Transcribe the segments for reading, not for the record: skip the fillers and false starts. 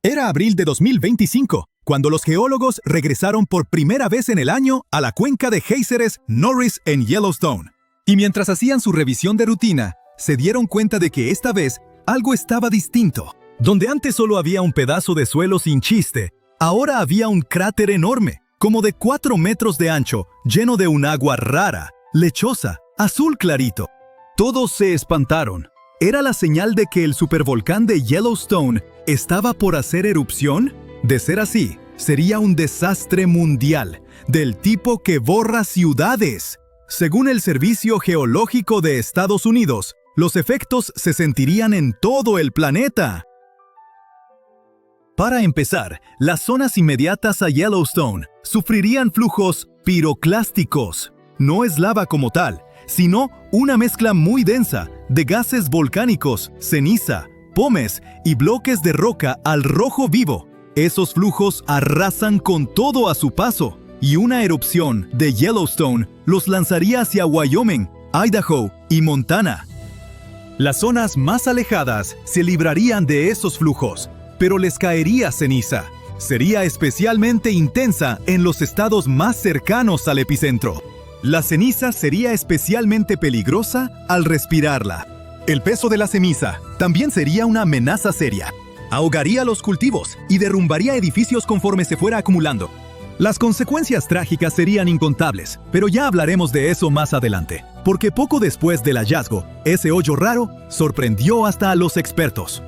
Era abril de 2025, cuando los geólogos regresaron por primera vez en el año a la cuenca de géiseres Norris en Yellowstone. Y mientras hacían su revisión de rutina, se dieron cuenta de que esta vez algo estaba distinto. Donde antes solo había un pedazo de suelo sin chiste, ahora había un cráter enorme, como de 4 metros de ancho, lleno de un agua rara, lechosa, azul clarito. Todos se espantaron. ¿Era la señal de que el supervolcán de Yellowstone estaba por hacer erupción? De ser así, sería un desastre mundial, del tipo que borra ciudades. Según el Servicio Geológico de Estados Unidos, los efectos se sentirían en todo el planeta. Para empezar, las zonas inmediatas a Yellowstone sufrirían flujos piroclásticos. No es lava como tal, sino una mezcla muy densa de gases volcánicos, ceniza, pomes y bloques de roca al rojo vivo. Esos flujos arrasan con todo a su paso, y una erupción de Yellowstone los lanzaría hacia Wyoming, Idaho y Montana. Las zonas más alejadas se librarían de esos flujos, pero les caería ceniza. Sería especialmente intensa en los estados más cercanos al epicentro. La ceniza sería especialmente peligrosa al respirarla. El peso de la ceniza también sería una amenaza seria. Ahogaría los cultivos y derrumbaría edificios conforme se fuera acumulando. Las consecuencias trágicas serían incontables, pero ya hablaremos de eso más adelante, porque poco después del hallazgo, ese hoyo raro sorprendió hasta a los expertos.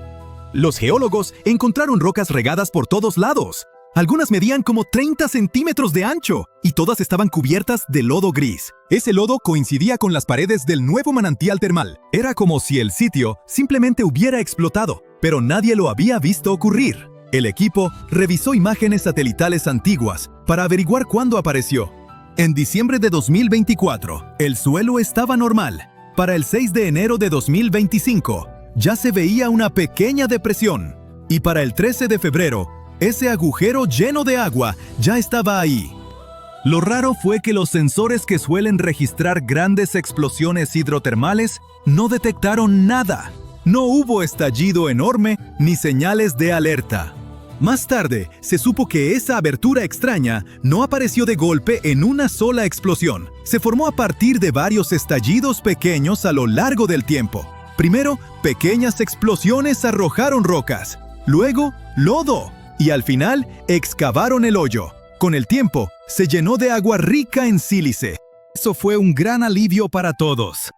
Los geólogos encontraron rocas regadas por todos lados. Algunas medían como 30 centímetros de ancho y todas estaban cubiertas de lodo gris. Ese lodo coincidía con las paredes del nuevo manantial termal. Era como si el sitio simplemente hubiera explotado, pero nadie lo había visto ocurrir. El equipo revisó imágenes satelitales antiguas para averiguar cuándo apareció. En diciembre de 2024, el suelo estaba normal. Para el 6 de enero de 2025, ya se veía una pequeña depresión. Y para el 13 de febrero, ese agujero lleno de agua ya estaba ahí. Lo raro fue que los sensores que suelen registrar grandes explosiones hidrotermales no detectaron nada. No hubo estallido enorme ni señales de alerta. Más tarde, se supo que esa abertura extraña no apareció de golpe en una sola explosión. Se formó a partir de varios estallidos pequeños a lo largo del tiempo. Primero, pequeñas explosiones arrojaron rocas, luego, lodo, y al final, excavaron el hoyo. Con el tiempo, se llenó de agua rica en sílice. Eso fue un gran alivio para todos.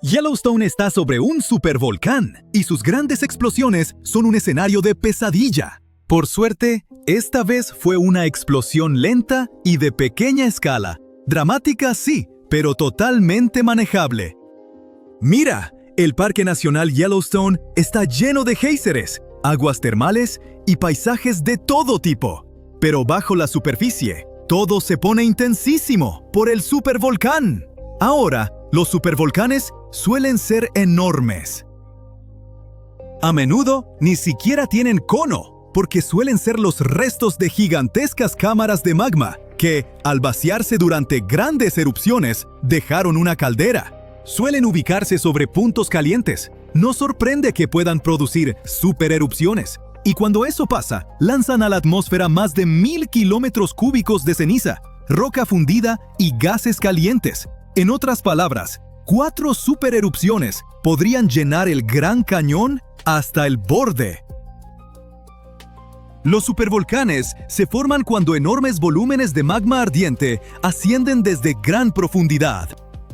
Yellowstone está sobre un supervolcán, y sus grandes explosiones son un escenario de pesadilla. Por suerte, esta vez fue una explosión lenta y de pequeña escala. Dramática sí, pero totalmente manejable. Mira, el Parque Nacional Yellowstone está lleno de géiseres, aguas termales y paisajes de todo tipo. Pero bajo la superficie, todo se pone intensísimo por el supervolcán. Ahora, los supervolcanes suelen ser enormes. A menudo ni siquiera tienen cono, porque suelen ser los restos de gigantescas cámaras de magma que, al vaciarse durante grandes erupciones, dejaron una caldera. Suelen ubicarse sobre puntos calientes. No sorprende que puedan producir supererupciones. Y cuando eso pasa, lanzan a la atmósfera más de 1000 kilómetros cúbicos de ceniza, roca fundida y gases calientes. En otras palabras, 4 supererupciones podrían llenar el Gran Cañón hasta el borde. Los supervolcanes se forman cuando enormes volúmenes de magma ardiente ascienden desde gran profundidad.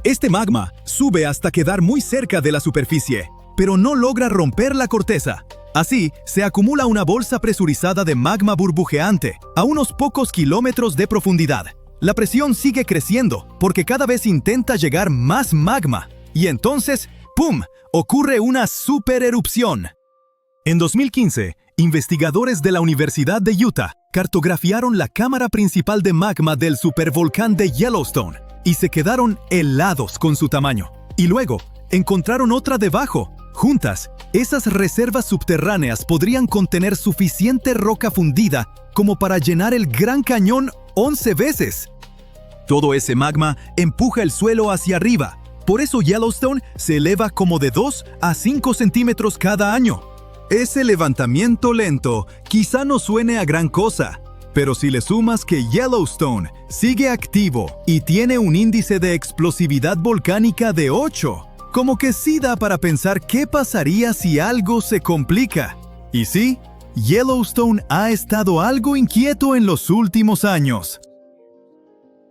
Este magma sube hasta quedar muy cerca de la superficie, pero no logra romper la corteza. Así, se acumula una bolsa presurizada de magma burbujeante a unos pocos kilómetros de profundidad. La presión sigue creciendo porque cada vez intenta llegar más magma. Y entonces, ¡pum!, ocurre una supererupción. En 2015, investigadores de la Universidad de Utah cartografiaron la cámara principal de magma del supervolcán de Yellowstone y se quedaron helados con su tamaño. Y luego, encontraron otra debajo. Juntas, esas reservas subterráneas podrían contener suficiente roca fundida como para llenar el Gran Cañón 11 veces. Todo ese magma empuja el suelo hacia arriba. Por eso Yellowstone se eleva como de 2 a 5 centímetros cada año. Ese levantamiento lento quizá no suene a gran cosa, pero si le sumas que Yellowstone sigue activo y tiene un índice de explosividad volcánica de 8, como que sí da para pensar qué pasaría si algo se complica. Y sí, Yellowstone ha estado algo inquieto en los últimos años.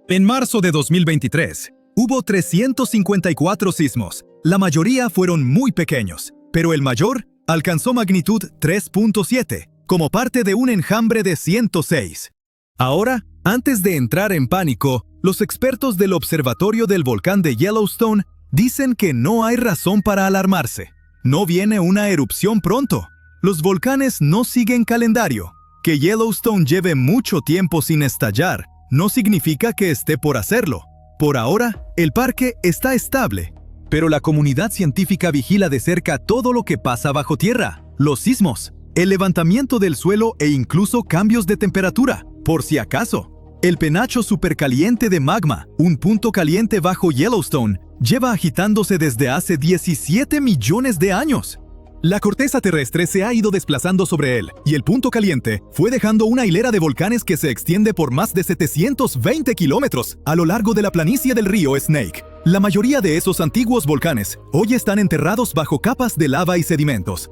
En marzo de 2023, hubo 354 sismos. La mayoría fueron muy pequeños, pero el mayor alcanzó magnitud 3.7, como parte de un enjambre de 106. Ahora, antes de entrar en pánico, los expertos del Observatorio del Volcán de Yellowstone dicen que no hay razón para alarmarse. No viene una erupción pronto. Los volcanes no siguen calendario. Que Yellowstone lleve mucho tiempo sin estallar no significa que esté por hacerlo. Por ahora, el parque está estable, pero la comunidad científica vigila de cerca todo lo que pasa bajo tierra, los sismos, el levantamiento del suelo e incluso cambios de temperatura, por si acaso. El penacho supercaliente de magma, un punto caliente bajo Yellowstone, lleva agitándose desde hace 17 millones de años. La corteza terrestre se ha ido desplazando sobre él, y el punto caliente fue dejando una hilera de volcanes que se extiende por más de 720 kilómetros a lo largo de la planicie del río Snake. La mayoría de esos antiguos volcanes hoy están enterrados bajo capas de lava y sedimentos.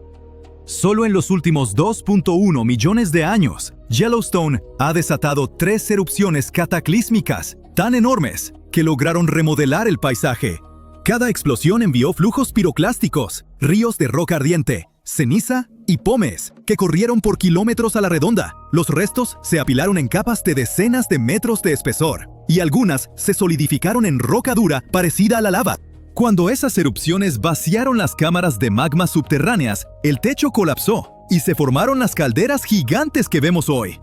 Solo en los últimos 2.1 millones de años, Yellowstone ha desatado 3 erupciones cataclísmicas, tan enormes que lograron remodelar el paisaje. Cada explosión envió flujos piroclásticos, ríos de roca ardiente, ceniza y pómez que corrieron por kilómetros a la redonda. Los restos se apilaron en capas de decenas de metros de espesor, y algunas se solidificaron en roca dura parecida a la lava. Cuando esas erupciones vaciaron las cámaras de magma subterráneas, el techo colapsó y se formaron las calderas gigantes que vemos hoy.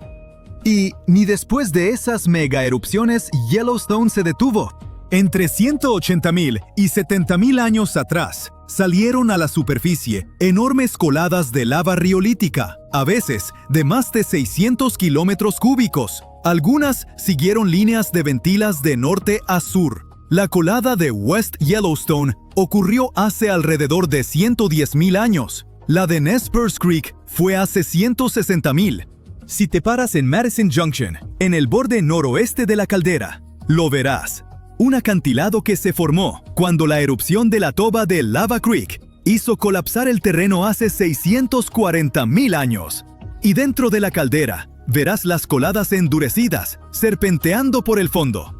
Y ni después de esas mega erupciones Yellowstone se detuvo. Entre 180.000 y 70.000 años atrás, salieron a la superficie enormes coladas de lava riolítica, a veces de más de 600 kilómetros cúbicos. Algunas siguieron líneas de ventilas de norte a sur. La colada de West Yellowstone ocurrió hace alrededor de 110.000 años. La de Nez Perce Creek fue hace 160.000. Si te paras en Madison Junction, en el borde noroeste de la caldera, lo verás. Un acantilado que se formó cuando la erupción de la toba de Lava Creek hizo colapsar el terreno hace 640.000 años. Y dentro de la caldera, verás las coladas endurecidas, serpenteando por el fondo.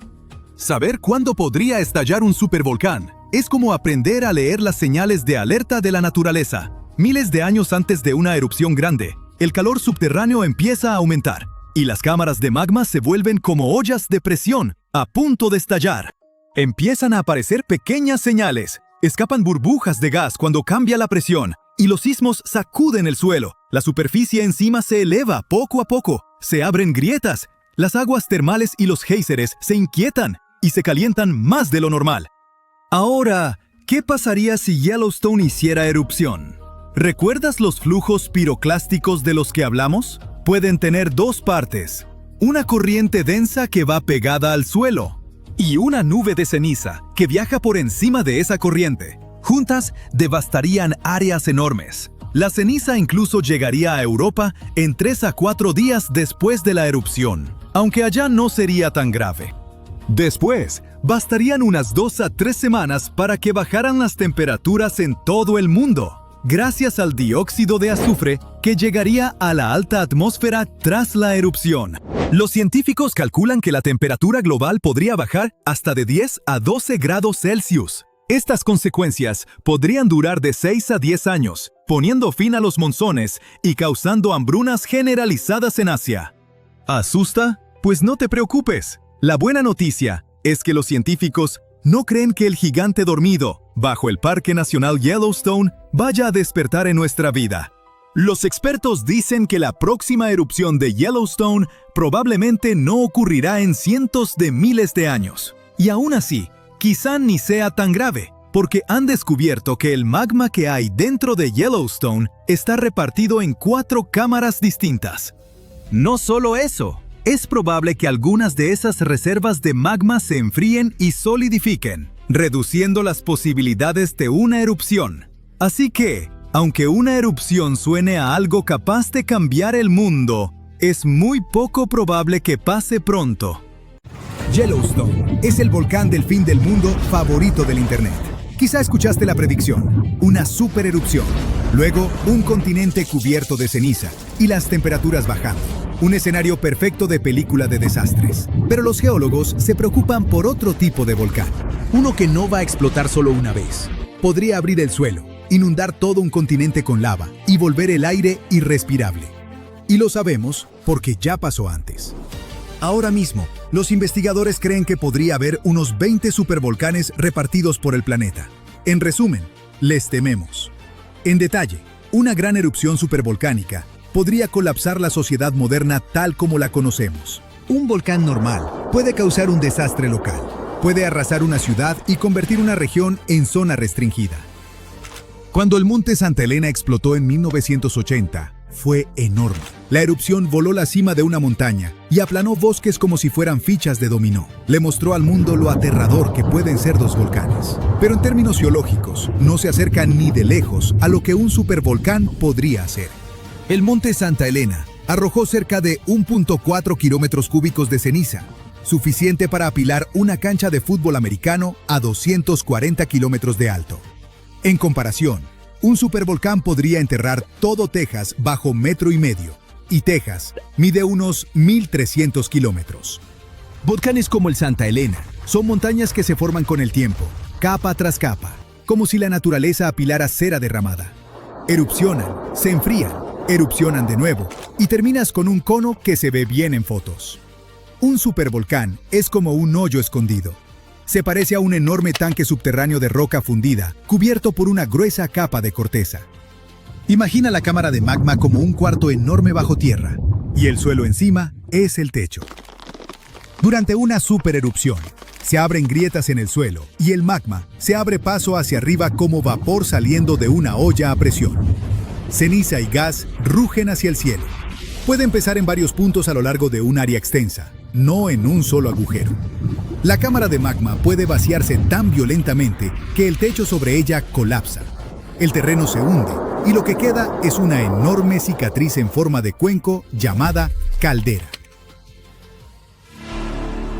Saber cuándo podría estallar un supervolcán es como aprender a leer las señales de alerta de la naturaleza. Miles de años antes de una erupción grande, el calor subterráneo empieza a aumentar, y las cámaras de magma se vuelven como ollas de presión, a punto de estallar. Empiezan a aparecer pequeñas señales. Escapan burbujas de gas cuando cambia la presión, y los sismos sacuden el suelo. La superficie encima se eleva poco a poco. Se abren grietas. Las aguas termales y los géiseres se inquietan y se calientan más de lo normal. Ahora, ¿qué pasaría si Yellowstone hiciera erupción? ¿Recuerdas los flujos piroclásticos de los que hablamos? Pueden tener 2 partes. Una corriente densa que va pegada al suelo y una nube de ceniza que viaja por encima de esa corriente. Juntas devastarían áreas enormes. La ceniza incluso llegaría a Europa en 3 a 4 días después de la erupción, aunque allá no sería tan grave. Después, bastarían unas 2 a 3 semanas para que bajaran las temperaturas en todo el mundo, gracias al dióxido de azufre que llegaría a la alta atmósfera tras la erupción. Los científicos calculan que la temperatura global podría bajar hasta de 10 a 12 grados Celsius. Estas consecuencias podrían durar de 6 a 10 años, poniendo fin a los monzones y causando hambrunas generalizadas en Asia. ¿Asusta? Pues no te preocupes. La buena noticia es que los científicos no creen que el gigante dormido bajo el Parque Nacional Yellowstone vaya a despertar en nuestra vida. Los expertos dicen que la próxima erupción de Yellowstone probablemente no ocurrirá en cientos de miles de años. Y aún así, quizá ni sea tan grave, porque han descubierto que el magma que hay dentro de Yellowstone está repartido en 4 cámaras distintas. No solo eso, es probable que algunas de esas reservas de magma se enfríen y solidifiquen, reduciendo las posibilidades de una erupción. Así que, Aunque una erupción suene a algo capaz de cambiar el mundo, es muy poco probable que pase pronto. Yellowstone es el volcán del fin del mundo favorito del Internet. Quizá escuchaste la predicción, una supererupción, luego un continente cubierto de ceniza y las temperaturas bajando. Un escenario perfecto de película de desastres. Pero los geólogos se preocupan por otro tipo de volcán. Uno que no va a explotar solo una vez. Podría abrir el suelo, inundar todo un continente con lava y volver el aire irrespirable. Y lo sabemos porque ya pasó antes. Ahora mismo, los investigadores creen que podría haber unos 20 supervolcanes repartidos por el planeta. En resumen, les tememos. En detalle, una gran erupción supervolcánica podría colapsar la sociedad moderna tal como la conocemos. Un volcán normal puede causar un desastre local, puede arrasar una ciudad y convertir una región en zona restringida. Cuando el monte Santa Elena explotó en 1980, fue enorme. La erupción voló la cima de una montaña y aplanó bosques como si fueran fichas de dominó. Le mostró al mundo lo aterrador que pueden ser los volcanes. Pero en términos geológicos, no se acercan ni de lejos a lo que un supervolcán podría hacer. El monte Santa Elena arrojó cerca de 1.4 kilómetros cúbicos de ceniza, suficiente para apilar una cancha de fútbol americano a 240 kilómetros de alto. En comparación, un supervolcán podría enterrar todo Texas bajo 1,5 metros, y Texas mide unos 1.300 kilómetros. Volcanes como el Santa Elena son montañas que se forman con el tiempo, capa tras capa, como si la naturaleza apilara cera derramada. Erupcionan, se enfrían, erupcionan de nuevo, y terminas con un cono que se ve bien en fotos. Un supervolcán es como un hoyo escondido. Se parece a un enorme tanque subterráneo de roca fundida, cubierto por una gruesa capa de corteza. Imagina la cámara de magma como un cuarto enorme bajo tierra, y el suelo encima es el techo. Durante una supererupción, se abren grietas en el suelo, y el magma se abre paso hacia arriba como vapor saliendo de una olla a presión. Ceniza y gas rugen hacia el cielo. Puede empezar en varios puntos a lo largo de un área extensa, no en un solo agujero. La cámara de magma puede vaciarse tan violentamente que el techo sobre ella colapsa. El terreno se hunde y lo que queda es una enorme cicatriz en forma de cuenco llamada caldera.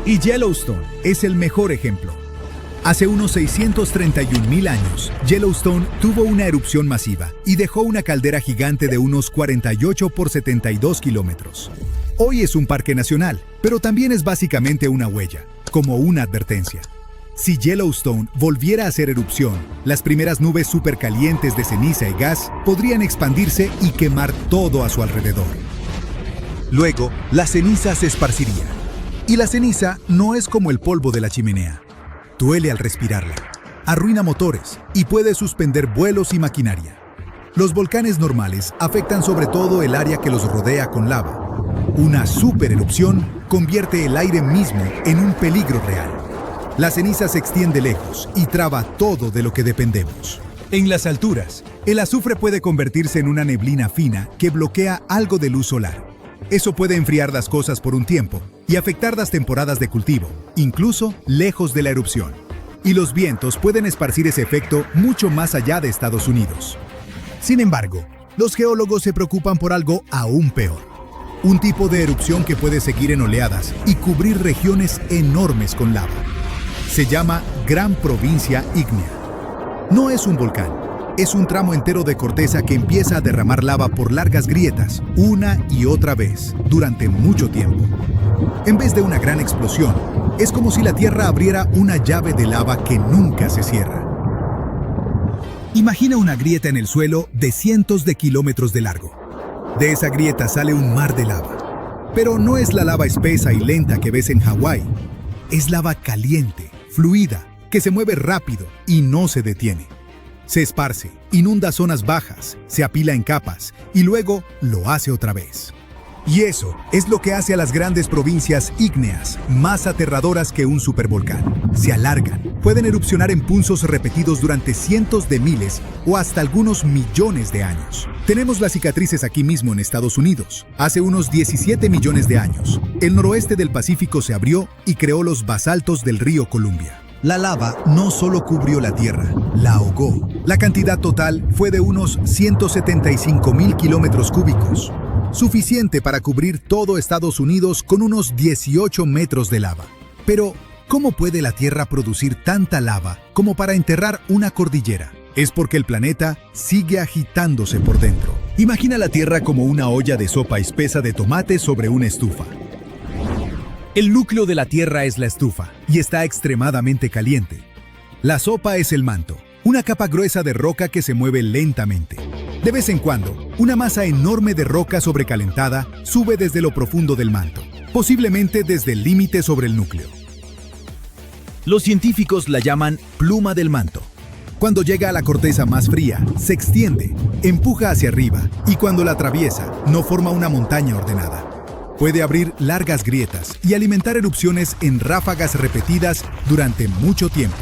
Y Yellowstone es el mejor ejemplo. Hace unos 631,000 años, Yellowstone tuvo una erupción masiva y dejó una caldera gigante de unos 48 por 72 kilómetros. Hoy es un parque nacional, pero también es básicamente una huella, como una advertencia. Si Yellowstone volviera a hacer erupción, las primeras nubes supercalientes de ceniza y gas podrían expandirse y quemar todo a su alrededor. Luego, la ceniza se esparciría. Y la ceniza no es como el polvo de la chimenea. Duele al respirarla, arruina motores y puede suspender vuelos y maquinaria. Los volcanes normales afectan sobre todo el área que los rodea con lava. Una supererupción convierte el aire mismo en un peligro real. La ceniza se extiende lejos y traba todo de lo que dependemos. En las alturas, el azufre puede convertirse en una neblina fina que bloquea algo de luz solar. Eso puede enfriar las cosas por un tiempo y afectar las temporadas de cultivo, incluso lejos de la erupción. Y los vientos pueden esparcir ese efecto mucho más allá de Estados Unidos. Sin embargo, los geólogos se preocupan por algo aún peor. Un tipo de erupción que puede seguir en oleadas y cubrir regiones enormes con lava. Se llama Gran Provincia Ígnea. No es un volcán, es un tramo entero de corteza que empieza a derramar lava por largas grietas, una y otra vez, durante mucho tiempo. En vez de una gran explosión, es como si la Tierra abriera una llave de lava que nunca se cierra. Imagina una grieta en el suelo de cientos de kilómetros de largo. De esa grieta sale un mar de lava. Pero no es la lava espesa y lenta que ves en Hawái. Es lava caliente, fluida, que se mueve rápido y no se detiene. Se esparce, inunda zonas bajas, se apila en capas y luego lo hace otra vez. Y eso es lo que hace a las grandes provincias ígneas más aterradoras que un supervolcán. Se alargan, pueden erupcionar en punzos repetidos durante cientos de miles o hasta algunos millones de años. Tenemos las cicatrices aquí mismo en Estados Unidos. Hace unos 17 millones de años, el noroeste del Pacífico se abrió y creó los basaltos del río Columbia. La lava no solo cubrió la Tierra, la ahogó. La cantidad total fue de unos 175,000 kilómetros cúbicos, suficiente para cubrir todo Estados Unidos con unos 18 metros de lava. Pero, ¿cómo puede la Tierra producir tanta lava como para enterrar una cordillera? Es porque el planeta sigue agitándose por dentro. Imagina la Tierra como una olla de sopa espesa de tomate sobre una estufa. El núcleo de la Tierra es la estufa y está extremadamente caliente. La sopa es el manto, una capa gruesa de roca que se mueve lentamente. De vez en cuando, una masa enorme de roca sobrecalentada sube desde lo profundo del manto, posiblemente desde el límite sobre el núcleo. Los científicos la llaman pluma del manto. Cuando llega a la corteza más fría, se extiende, empuja hacia arriba y cuando la atraviesa, no forma una montaña ordenada. Puede abrir largas grietas y alimentar erupciones en ráfagas repetidas durante mucho tiempo.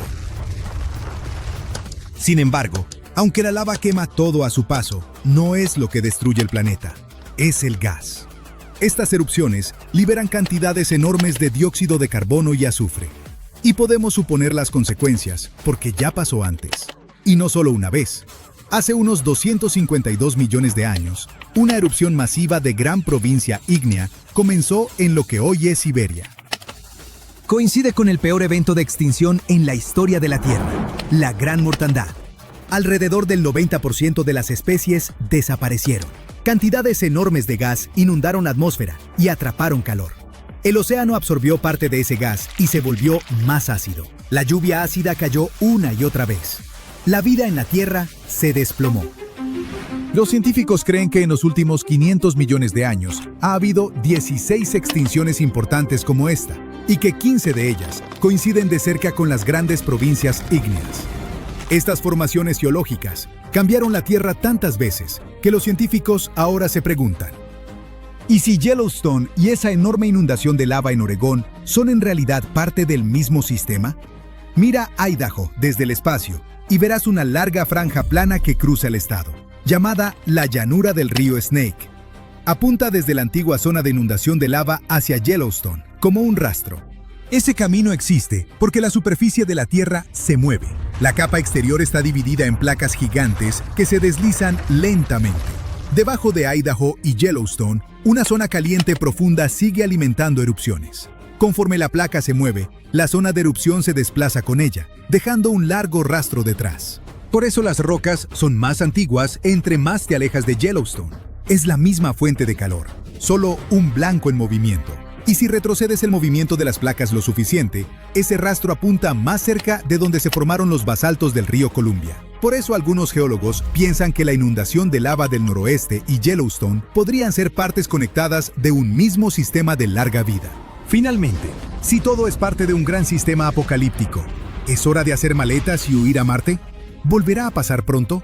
Sin embargo, aunque la lava quema todo a su paso, no es lo que destruye el planeta, es el gas. Estas erupciones liberan cantidades enormes de dióxido de carbono y azufre. Y podemos suponer las consecuencias, porque ya pasó antes. Y no solo una vez. Hace unos 252 millones de años, una erupción masiva de gran provincia ígnea comenzó en lo que hoy es Siberia. Coincide con el peor evento de extinción en la historia de la Tierra, la Gran Mortandad. Alrededor del 90% de las especies desaparecieron. Cantidades enormes de gas inundaron la atmósfera y atraparon calor. El océano absorbió parte de ese gas y se volvió más ácido. La lluvia ácida cayó una y otra vez. La vida en la Tierra se desplomó. Los científicos creen que en los últimos 500 millones de años ha habido 16 extinciones importantes como esta, y que 15 de ellas coinciden de cerca con las grandes provincias ígneas. Estas formaciones geológicas cambiaron la Tierra tantas veces que los científicos ahora se preguntan: ¿y si Yellowstone y esa enorme inundación de lava en Oregón son en realidad parte del mismo sistema? Mira Idaho desde el espacio y verás una larga franja plana que cruza el estado, llamada la llanura del río Snake. Apunta desde la antigua zona de inundación de lava hacia Yellowstone, como un rastro. Ese camino existe porque la superficie de la Tierra se mueve. La capa exterior está dividida en placas gigantes que se deslizan lentamente. Debajo de Idaho y Yellowstone, una zona caliente profunda sigue alimentando erupciones. Conforme la placa se mueve, la zona de erupción se desplaza con ella, dejando un largo rastro detrás. Por eso las rocas son más antiguas entre más te alejas de Yellowstone. Es la misma fuente de calor, solo un blanco en movimiento. Y si retrocedes el movimiento de las placas lo suficiente, ese rastro apunta más cerca de donde se formaron los basaltos del río Columbia. Por eso algunos geólogos piensan que la inundación de lava del noroeste y Yellowstone podrían ser partes conectadas de un mismo sistema de larga vida. Finalmente, si todo es parte de un gran sistema apocalíptico, ¿es hora de hacer maletas y huir a Marte? ¿Volverá a pasar pronto?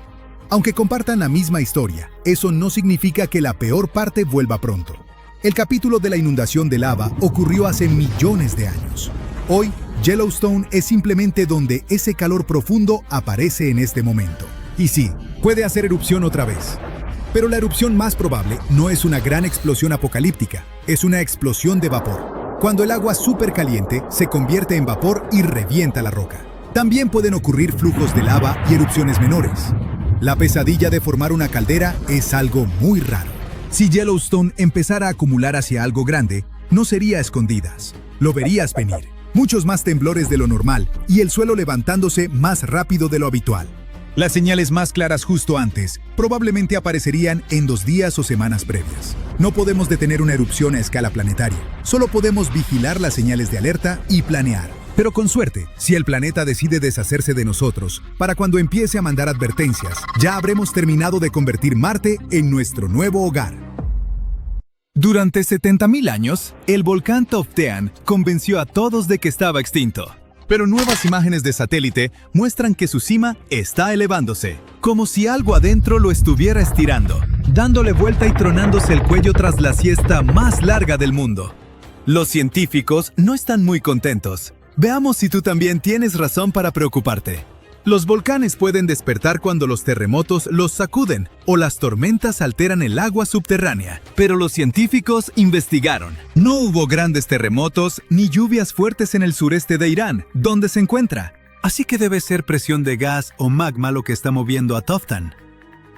Aunque compartan la misma historia, eso no significa que la peor parte vuelva pronto. El capítulo de la inundación de lava ocurrió hace millones de años. Hoy, Yellowstone es simplemente donde ese calor profundo aparece en este momento. Y sí, puede hacer erupción otra vez. Pero la erupción más probable no es una gran explosión apocalíptica, es una explosión de vapor. Cuando el agua supercaliente se convierte en vapor y revienta la roca. También pueden ocurrir flujos de lava y erupciones menores. La pesadilla de formar una caldera es algo muy raro. Si Yellowstone empezara a acumular hacia algo grande, no sería a escondidas. Lo verías venir. Muchos más temblores de lo normal y el suelo levantándose más rápido de lo habitual. Las señales más claras justo antes probablemente aparecerían en 2 días o semanas previas. No podemos detener una erupción a escala planetaria. Solo podemos vigilar las señales de alerta y planear. Pero con suerte, si el planeta decide deshacerse de nosotros, para cuando empiece a mandar advertencias, ya habremos terminado de convertir Marte en nuestro nuevo hogar. Durante 70,000 años, el volcán Toftean convenció a todos de que estaba extinto. Pero nuevas imágenes de satélite muestran que su cima está elevándose, como si algo adentro lo estuviera estirando, dándole vuelta y tronándose el cuello tras la siesta más larga del mundo. Los científicos no están muy contentos. Veamos si tú también tienes razón para preocuparte. Los volcanes pueden despertar cuando los terremotos los sacuden o las tormentas alteran el agua subterránea. Pero los científicos investigaron. No hubo grandes terremotos ni lluvias fuertes en el sureste de Irán, donde se encuentra. Así que debe ser presión de gas o magma lo que está moviendo a Toftan.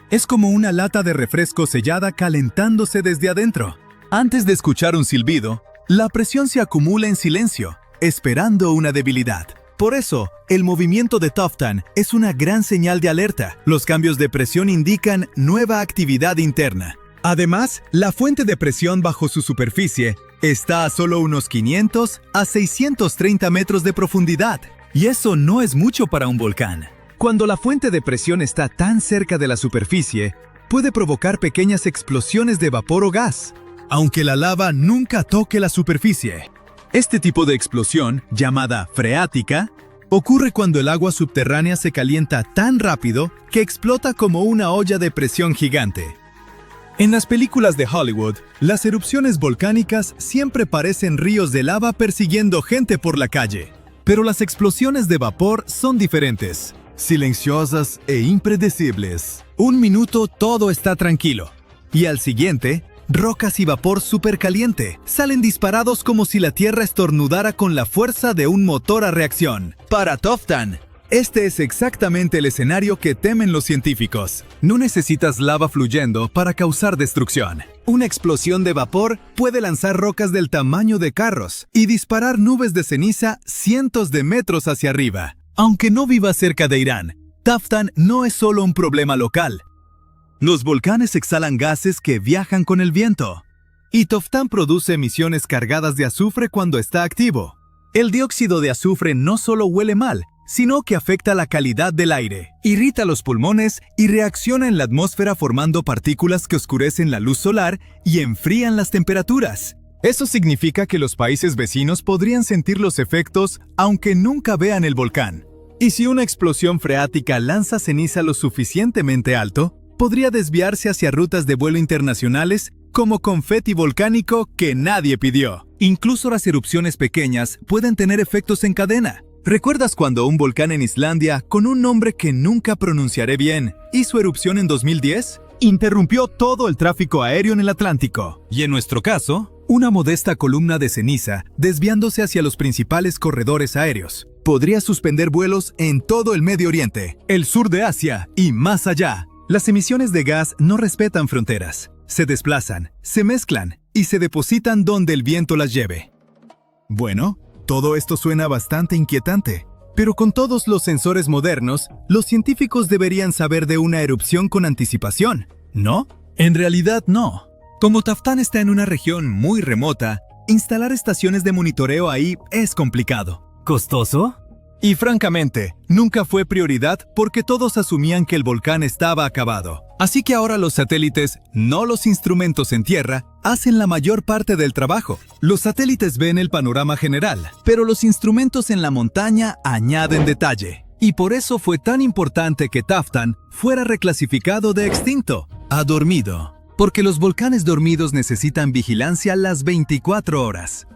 Es como una lata de refresco sellada calentándose desde adentro. Antes de escuchar un silbido, la presión se acumula en silencio, esperando una debilidad. Por eso, el movimiento de Toftan es una gran señal de alerta. Los cambios de presión indican nueva actividad interna. Además, la fuente de presión bajo su superficie está a solo unos 500 a 630 metros de profundidad. Y eso no es mucho para un volcán. Cuando la fuente de presión está tan cerca de la superficie, puede provocar pequeñas explosiones de vapor o gas, aunque la lava nunca toque la superficie. Este tipo de explosión, llamada freática, ocurre cuando el agua subterránea se calienta tan rápido que explota como una olla de presión gigante. En las películas de Hollywood, las erupciones volcánicas siempre parecen ríos de lava persiguiendo gente por la calle. Pero las explosiones de vapor son diferentes, silenciosas e impredecibles. Un minuto todo está tranquilo, y al siguiente, rocas y vapor supercaliente salen disparados como si la Tierra estornudara con la fuerza de un motor a reacción. Para Toftan, este es exactamente el escenario que temen los científicos. No necesitas lava fluyendo para causar destrucción. Una explosión de vapor puede lanzar rocas del tamaño de carros y disparar nubes de ceniza cientos de metros hacia arriba. Aunque no viva cerca de Irán, Toftan no es solo un problema local. Los volcanes exhalan gases que viajan con el viento. Y Toftan produce emisiones cargadas de azufre cuando está activo. El dióxido de azufre no solo huele mal, sino que afecta la calidad del aire, irrita los pulmones y reacciona en la atmósfera formando partículas que oscurecen la luz solar y enfrían las temperaturas. Eso significa que los países vecinos podrían sentir los efectos aunque nunca vean el volcán. Y si una explosión freática lanza ceniza lo suficientemente alto, podría desviarse hacia rutas de vuelo internacionales como confeti volcánico que nadie pidió. Incluso las erupciones pequeñas pueden tener efectos en cadena. ¿Recuerdas cuando un volcán en Islandia, con un nombre que nunca pronunciaré bien, hizo erupción en 2010? Interrumpió todo el tráfico aéreo en el Atlántico. Y en nuestro caso, una modesta columna de ceniza, desviándose hacia los principales corredores aéreos, podría suspender vuelos en todo el Medio Oriente, el sur de Asia y más allá. Las emisiones de gas no respetan fronteras. Se desplazan, se mezclan y se depositan donde el viento las lleve. Bueno, todo esto suena bastante inquietante, pero con todos los sensores modernos, los científicos deberían saber de una erupción con anticipación, ¿no? En realidad no. Como Toftan está en una región muy remota, instalar estaciones de monitoreo ahí es complicado. ¿Costoso? Y francamente, nunca fue prioridad porque todos asumían que el volcán estaba acabado. Así que ahora los satélites, no los instrumentos en tierra, hacen la mayor parte del trabajo. Los satélites ven el panorama general, pero los instrumentos en la montaña añaden detalle. Y por eso fue tan importante que Toftan fuera reclasificado de extinto a dormido. Porque los volcanes dormidos necesitan vigilancia las 24 horas.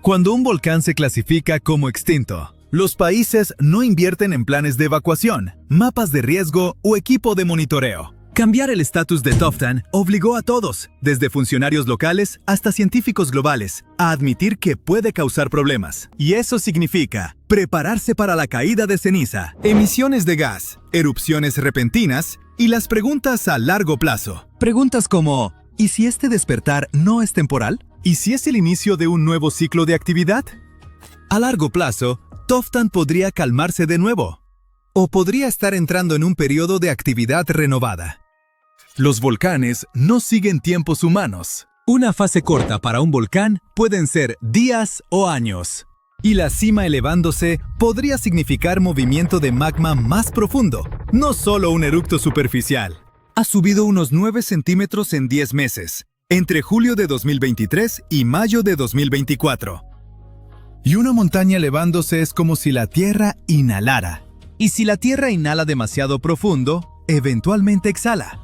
Cuando un volcán se clasifica como extinto, los países no invierten en planes de evacuación, mapas de riesgo o equipo de monitoreo. Cambiar el estatus de Toftan obligó a todos, desde funcionarios locales hasta científicos globales, a admitir que puede causar problemas. Y eso significa prepararse para la caída de ceniza, emisiones de gas, erupciones repentinas y las preguntas a largo plazo. Preguntas como, ¿y si este despertar no es temporal? ¿Y si es el inicio de un nuevo ciclo de actividad? A largo plazo, Toftan podría calmarse de nuevo, o podría estar entrando en un periodo de actividad renovada. Los volcanes no siguen tiempos humanos. Una fase corta para un volcán pueden ser días o años. Y la cima elevándose podría significar movimiento de magma más profundo, no solo un eructo superficial. Ha subido unos 9 centímetros en 10 meses, entre julio de 2023 y mayo de 2024. Y una montaña elevándose es como si la Tierra inhalara. Y si la Tierra inhala demasiado profundo, eventualmente exhala.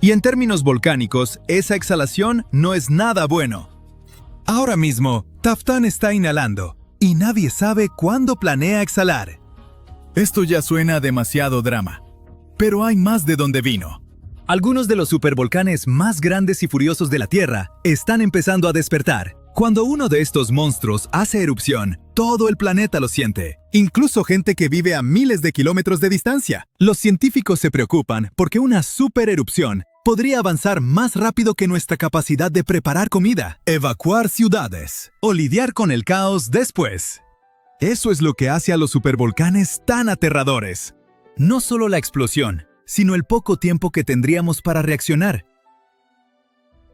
Y en términos volcánicos, esa exhalación no es nada bueno. Ahora mismo, Toftan está inhalando, y nadie sabe cuándo planea exhalar. Esto ya suena a demasiado drama. Pero hay más de donde vino. Algunos de los supervolcanes más grandes y furiosos de la Tierra están empezando a despertar. Cuando uno de estos monstruos hace erupción, todo el planeta lo siente. Incluso gente que vive a miles de kilómetros de distancia. Los científicos se preocupan porque una supererupción podría avanzar más rápido que nuestra capacidad de preparar comida, evacuar ciudades o lidiar con el caos después. Eso es lo que hace a los supervolcanes tan aterradores. No solo la explosión, sino el poco tiempo que tendríamos para reaccionar.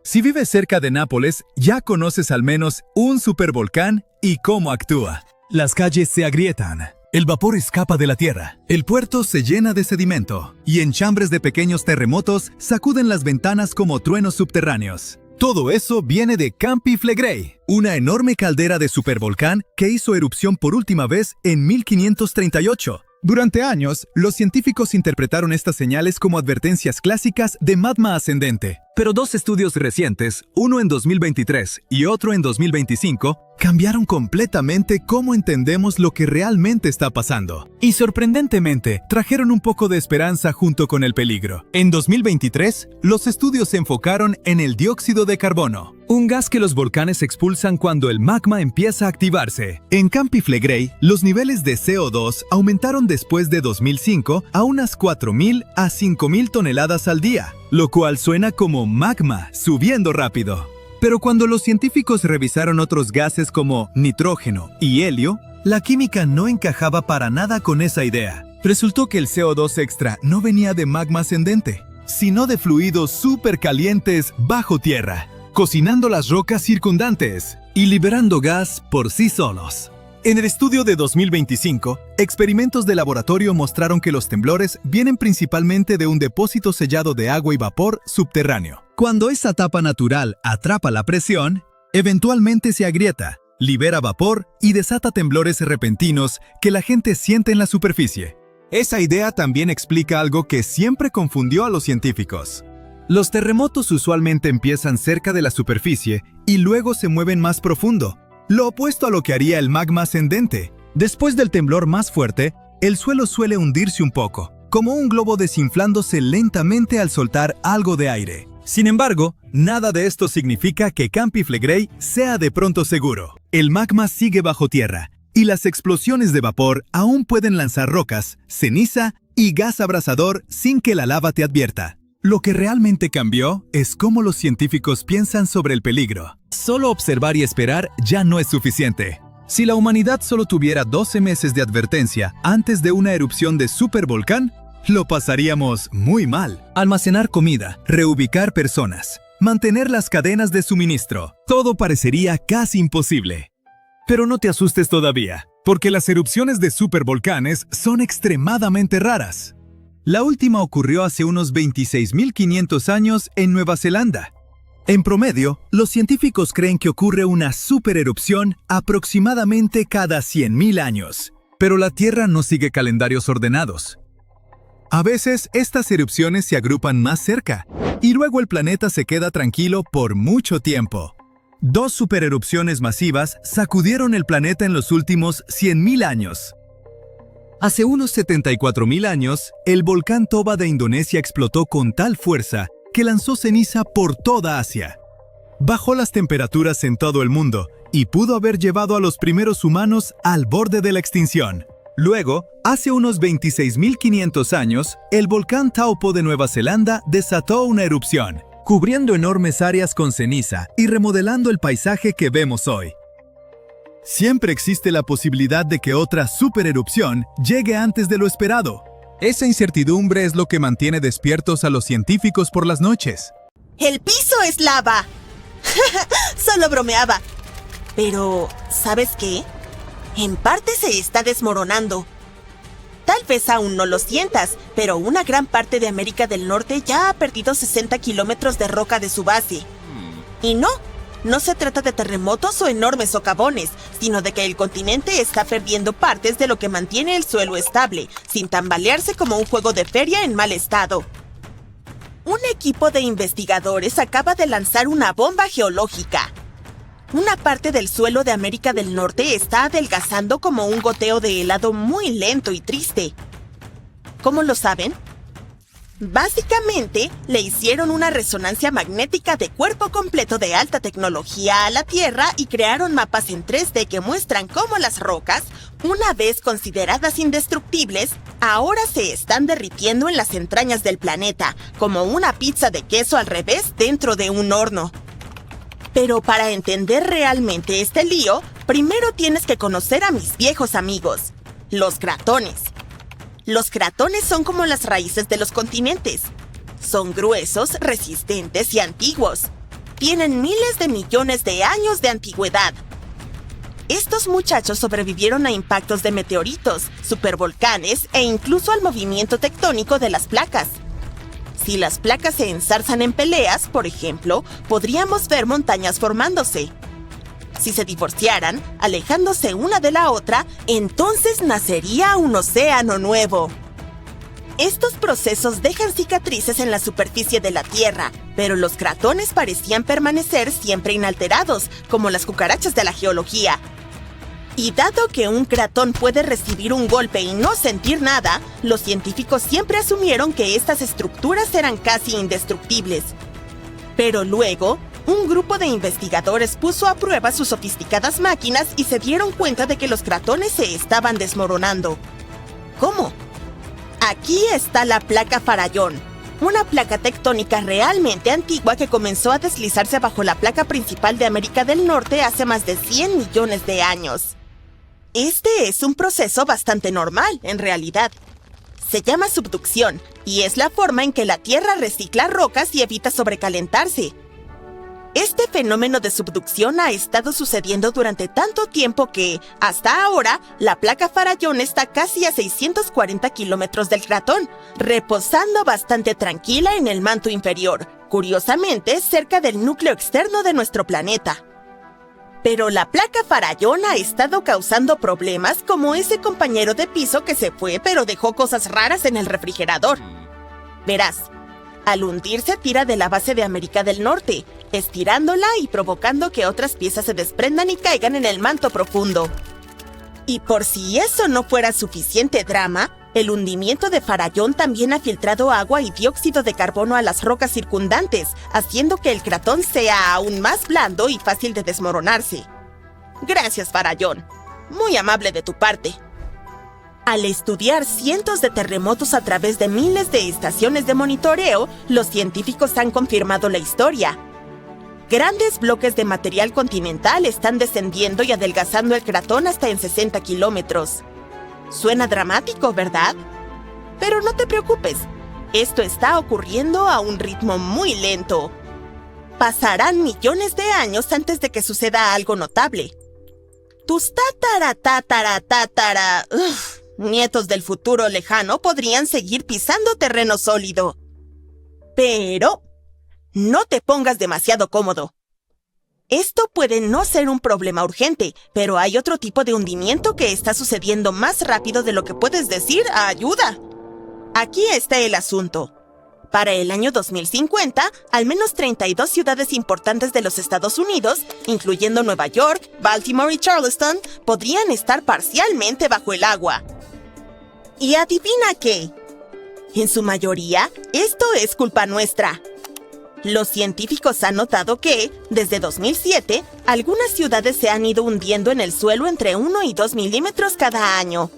Si vives cerca de Nápoles, ya conoces al menos un supervolcán y cómo actúa. Las calles se agrietan, el vapor escapa de la tierra, el puerto se llena de sedimento y enchambres de pequeños terremotos sacuden las ventanas como truenos subterráneos. Todo eso viene de Campi Flegrei, una enorme caldera de supervolcán que hizo erupción por última vez en 1538. Durante años, los científicos interpretaron estas señales como advertencias clásicas de magma ascendente. Pero dos estudios recientes, uno en 2023 y otro en 2025, cambiaron completamente cómo entendemos lo que realmente está pasando. Y sorprendentemente, trajeron un poco de esperanza junto con el peligro. En 2023, los estudios se enfocaron en el dióxido de carbono, un gas que los volcanes expulsan cuando el magma empieza a activarse. En Campi Flegrei, los niveles de CO2 aumentaron después de 2005 a unas 4.000 a 5.000 toneladas al día, lo cual suena como magma subiendo rápido. Pero cuando los científicos revisaron otros gases como nitrógeno y helio, la química no encajaba para nada con esa idea. Resultó que el CO2 extra no venía de magma ascendente, sino de fluidos supercalientes bajo tierra, cocinando las rocas circundantes y liberando gas por sí solos. En el estudio de 2025, experimentos de laboratorio mostraron que los temblores vienen principalmente de un depósito sellado de agua y vapor subterráneo. Cuando esa tapa natural atrapa la presión, eventualmente se agrieta, libera vapor y desata temblores repentinos que la gente siente en la superficie. Esa idea también explica algo que siempre confundió a los científicos. Los terremotos usualmente empiezan cerca de la superficie y luego se mueven más profundo, lo opuesto a lo que haría el magma ascendente. Después del temblor más fuerte, el suelo suele hundirse un poco, como un globo desinflándose lentamente al soltar algo de aire. Sin embargo, nada de esto significa que Campi Flegrei sea de pronto seguro. El magma sigue bajo tierra, y las explosiones de vapor aún pueden lanzar rocas, ceniza y gas abrasador sin que la lava te advierta. Lo que realmente cambió es cómo los científicos piensan sobre el peligro. Solo observar y esperar ya no es suficiente. Si la humanidad solo tuviera 12 meses de advertencia antes de una erupción de supervolcán, lo pasaríamos muy mal. Almacenar comida, reubicar personas, mantener las cadenas de suministro, todo parecería casi imposible. Pero no te asustes todavía, porque las erupciones de supervolcanes son extremadamente raras. La última ocurrió hace unos 26.500 años en Nueva Zelanda. En promedio, los científicos creen que ocurre una supererupción aproximadamente cada 100.000 años. Pero la Tierra no sigue calendarios ordenados. A veces, estas erupciones se agrupan más cerca, y luego el planeta se queda tranquilo por mucho tiempo. Dos supererupciones masivas sacudieron el planeta en los últimos 100.000 años. Hace unos 74.000 años, el volcán Toba de Indonesia explotó con tal fuerza que lanzó ceniza por toda Asia. Bajó las temperaturas en todo el mundo y pudo haber llevado a los primeros humanos al borde de la extinción. Luego, hace unos 26.500 años, el volcán Taupo de Nueva Zelanda desató una erupción, cubriendo enormes áreas con ceniza y remodelando el paisaje que vemos hoy. Siempre existe la posibilidad de que otra supererupción llegue antes de lo esperado. Esa incertidumbre es lo que mantiene despiertos a los científicos por las noches. ¡El piso es lava! Solo bromeaba. Pero, ¿sabes qué? En parte se está desmoronando. Tal vez aún no lo sientas, pero una gran parte de América del Norte ya ha perdido 60 kilómetros de roca de su base. Y no se trata de terremotos o enormes socavones, sino de que el continente está perdiendo partes de lo que mantiene el suelo estable, sin tambalearse como un juego de feria en mal estado. Un equipo de investigadores acaba de lanzar una bomba geológica. Una parte del suelo de América del Norte está adelgazando como un goteo de helado muy lento y triste. ¿Cómo lo saben? Básicamente, le hicieron una resonancia magnética de cuerpo completo de alta tecnología a la Tierra y crearon mapas en 3D que muestran cómo las rocas, una vez consideradas indestructibles, ahora se están derritiendo en las entrañas del planeta, como una pizza de queso al revés dentro de un horno. Pero para entender realmente este lío, primero tienes que conocer a mis viejos amigos, los cratones. Los cratones son como las raíces de los continentes. Son gruesos, resistentes y antiguos. Tienen miles de millones de años de antigüedad. Estos muchachos sobrevivieron a impactos de meteoritos, supervolcanes e incluso al movimiento tectónico de las placas. Si las placas se enzarzan en peleas, por ejemplo, podríamos ver montañas formándose. Si se divorciaran, alejándose una de la otra, entonces nacería un océano nuevo. Estos procesos dejan cicatrices en la superficie de la Tierra, pero los cratones parecían permanecer siempre inalterados, como las cucarachas de la geología. Y dado que un cratón puede recibir un golpe y no sentir nada, los científicos siempre asumieron que estas estructuras eran casi indestructibles. Pero luego, un grupo de investigadores puso a prueba sus sofisticadas máquinas y se dieron cuenta de que los cratones se estaban desmoronando. ¿Cómo? Aquí está la placa Farallón, una placa tectónica realmente antigua que comenzó a deslizarse bajo la placa principal de América del Norte hace más de 100 millones de años. Este es un proceso bastante normal, en realidad. Se llama subducción, y es la forma en que la Tierra recicla rocas y evita sobrecalentarse. Este fenómeno de subducción ha estado sucediendo durante tanto tiempo que, hasta ahora, la placa Farallón está casi a 640 kilómetros del cratón, reposando bastante tranquila en el manto inferior, curiosamente cerca del núcleo externo de nuestro planeta. Pero la placa Farallón ha estado causando problemas como ese compañero de piso que se fue pero dejó cosas raras en el refrigerador. Verás, al hundirse tira de la base de América del Norte, estirándola y provocando que otras piezas se desprendan y caigan en el manto profundo. Y por si eso no fuera suficiente drama, el hundimiento de Farallón también ha filtrado agua y dióxido de carbono a las rocas circundantes, haciendo que el cratón sea aún más blando y fácil de desmoronarse. Gracias, Farallón. Muy amable de tu parte. Al estudiar cientos de terremotos a través de miles de estaciones de monitoreo, los científicos han confirmado la historia. Grandes bloques de material continental están descendiendo y adelgazando el cratón hasta en 60 kilómetros. Suena dramático, ¿verdad? Pero no te preocupes, esto está ocurriendo a un ritmo muy lento. Pasarán millones de años antes de que suceda algo notable. Tus nietos del futuro lejano podrían seguir pisando terreno sólido. Pero no te pongas demasiado cómodo. Esto puede no ser un problema urgente, pero hay otro tipo de hundimiento que está sucediendo más rápido de lo que puedes decir ayuda. Aquí está el asunto. Para el año 2050, al menos 32 ciudades importantes de los Estados Unidos, incluyendo Nueva York, Baltimore y Charleston, podrían estar parcialmente bajo el agua. ¿Y adivina qué? En su mayoría, esto es culpa nuestra. Los científicos han notado que, desde 2007, algunas ciudades se han ido hundiendo en el suelo entre 1 y 2 milímetros cada año.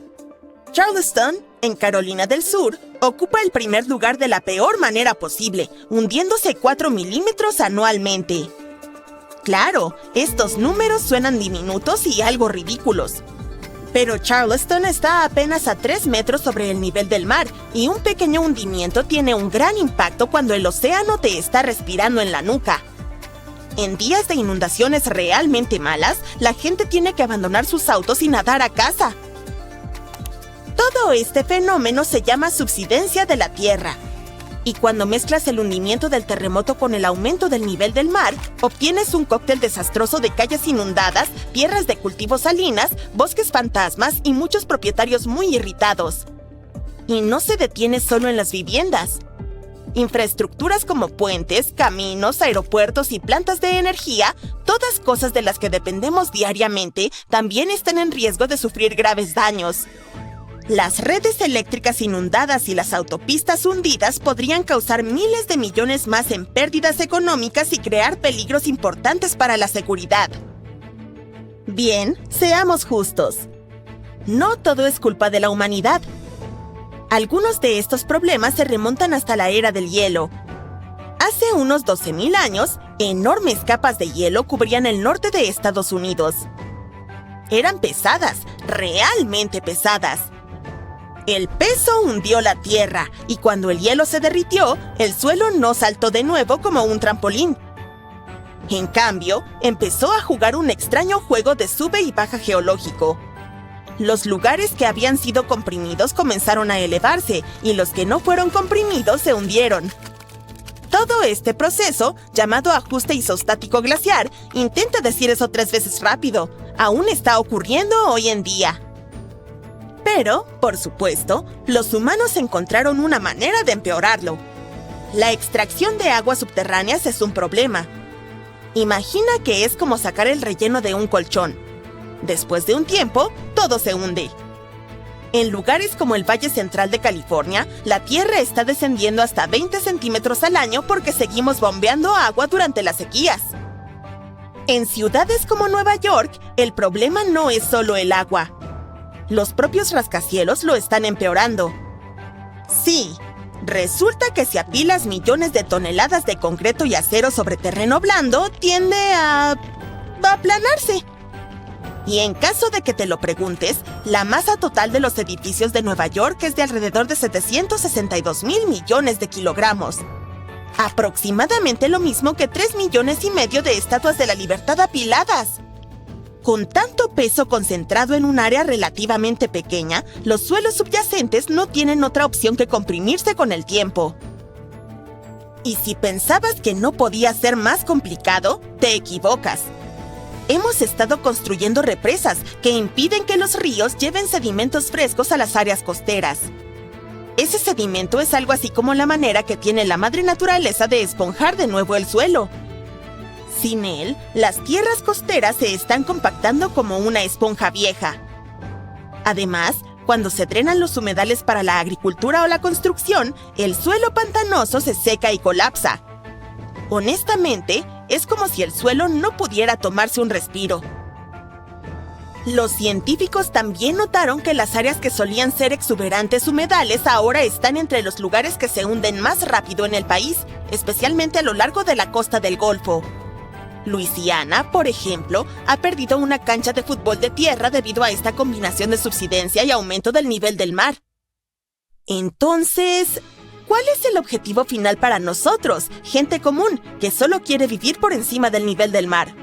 Charleston, en Carolina del Sur, ocupa el primer lugar de la peor manera posible, hundiéndose 4 milímetros anualmente. Claro, estos números suenan diminutos y algo ridículos. Pero Charleston está apenas a 3 metros sobre el nivel del mar, y un pequeño hundimiento tiene un gran impacto cuando el océano te está respirando en la nuca. En días de inundaciones realmente malas, la gente tiene que abandonar sus autos y nadar a casa. Todo este fenómeno se llama subsidencia de la Tierra. Y cuando mezclas el hundimiento del terremoto con el aumento del nivel del mar, obtienes un cóctel desastroso de calles inundadas, tierras de cultivos salinas, bosques fantasmas y muchos propietarios muy irritados. Y no se detiene solo en las viviendas. Infraestructuras como puentes, caminos, aeropuertos y plantas de energía, todas cosas de las que dependemos diariamente, también están en riesgo de sufrir graves daños. Las redes eléctricas inundadas y las autopistas hundidas podrían causar miles de millones más en pérdidas económicas y crear peligros importantes para la seguridad. Bien, seamos justos. No todo es culpa de la humanidad. Algunos de estos problemas se remontan hasta la era del hielo. Hace unos 12.000 años, enormes capas de hielo cubrían el norte de Estados Unidos. Eran pesadas, realmente pesadas. El peso hundió la tierra, y cuando el hielo se derritió, el suelo no saltó de nuevo como un trampolín. En cambio, empezó a jugar un extraño juego de sube y baja geológico. Los lugares que habían sido comprimidos comenzaron a elevarse, y los que no fueron comprimidos se hundieron. Todo este proceso, llamado ajuste isostático glaciar, intenta decir eso 3 veces rápido, aún está ocurriendo hoy en día. Pero, por supuesto, los humanos encontraron una manera de empeorarlo. La extracción de aguas subterráneas es un problema. Imagina que es como sacar el relleno de un colchón. Después de un tiempo, todo se hunde. En lugares como el Valle Central de California, la tierra está descendiendo hasta 20 centímetros al año porque seguimos bombeando agua durante las sequías. En ciudades como Nueva York, el problema no es solo el agua. Los propios rascacielos lo están empeorando. Sí, resulta que si apilas millones de toneladas de concreto y acero sobre terreno blando, tiende a aplanarse. Y en caso de que te lo preguntes, la masa total de los edificios de Nueva York es de alrededor de 762.000 millones de kilogramos. Aproximadamente lo mismo que 3,5 millones de estatuas de la libertad apiladas. Con tanto peso concentrado en un área relativamente pequeña, los suelos subyacentes no tienen otra opción que comprimirse con el tiempo. Y si pensabas que no podía ser más complicado, te equivocas. Hemos estado construyendo represas que impiden que los ríos lleven sedimentos frescos a las áreas costeras. Ese sedimento es algo así como la manera que tiene la madre naturaleza de esponjar de nuevo el suelo. Sin él, las tierras costeras se están compactando como una esponja vieja. Además, cuando se drenan los humedales para la agricultura o la construcción, el suelo pantanoso se seca y colapsa. Honestamente, es como si el suelo no pudiera tomarse un respiro. Los científicos también notaron que las áreas que solían ser exuberantes humedales ahora están entre los lugares que se hunden más rápido en el país, especialmente a lo largo de la costa del Golfo. Luisiana, por ejemplo, ha perdido una cancha de fútbol de tierra debido a esta combinación de subsidencia y aumento del nivel del mar. Entonces, ¿cuál es el objetivo final para nosotros, gente común, que solo quiere vivir por encima del nivel del mar?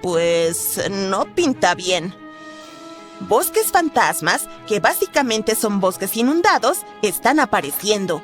Pues no pinta bien. Bosques fantasmas, que básicamente son bosques inundados, están apareciendo.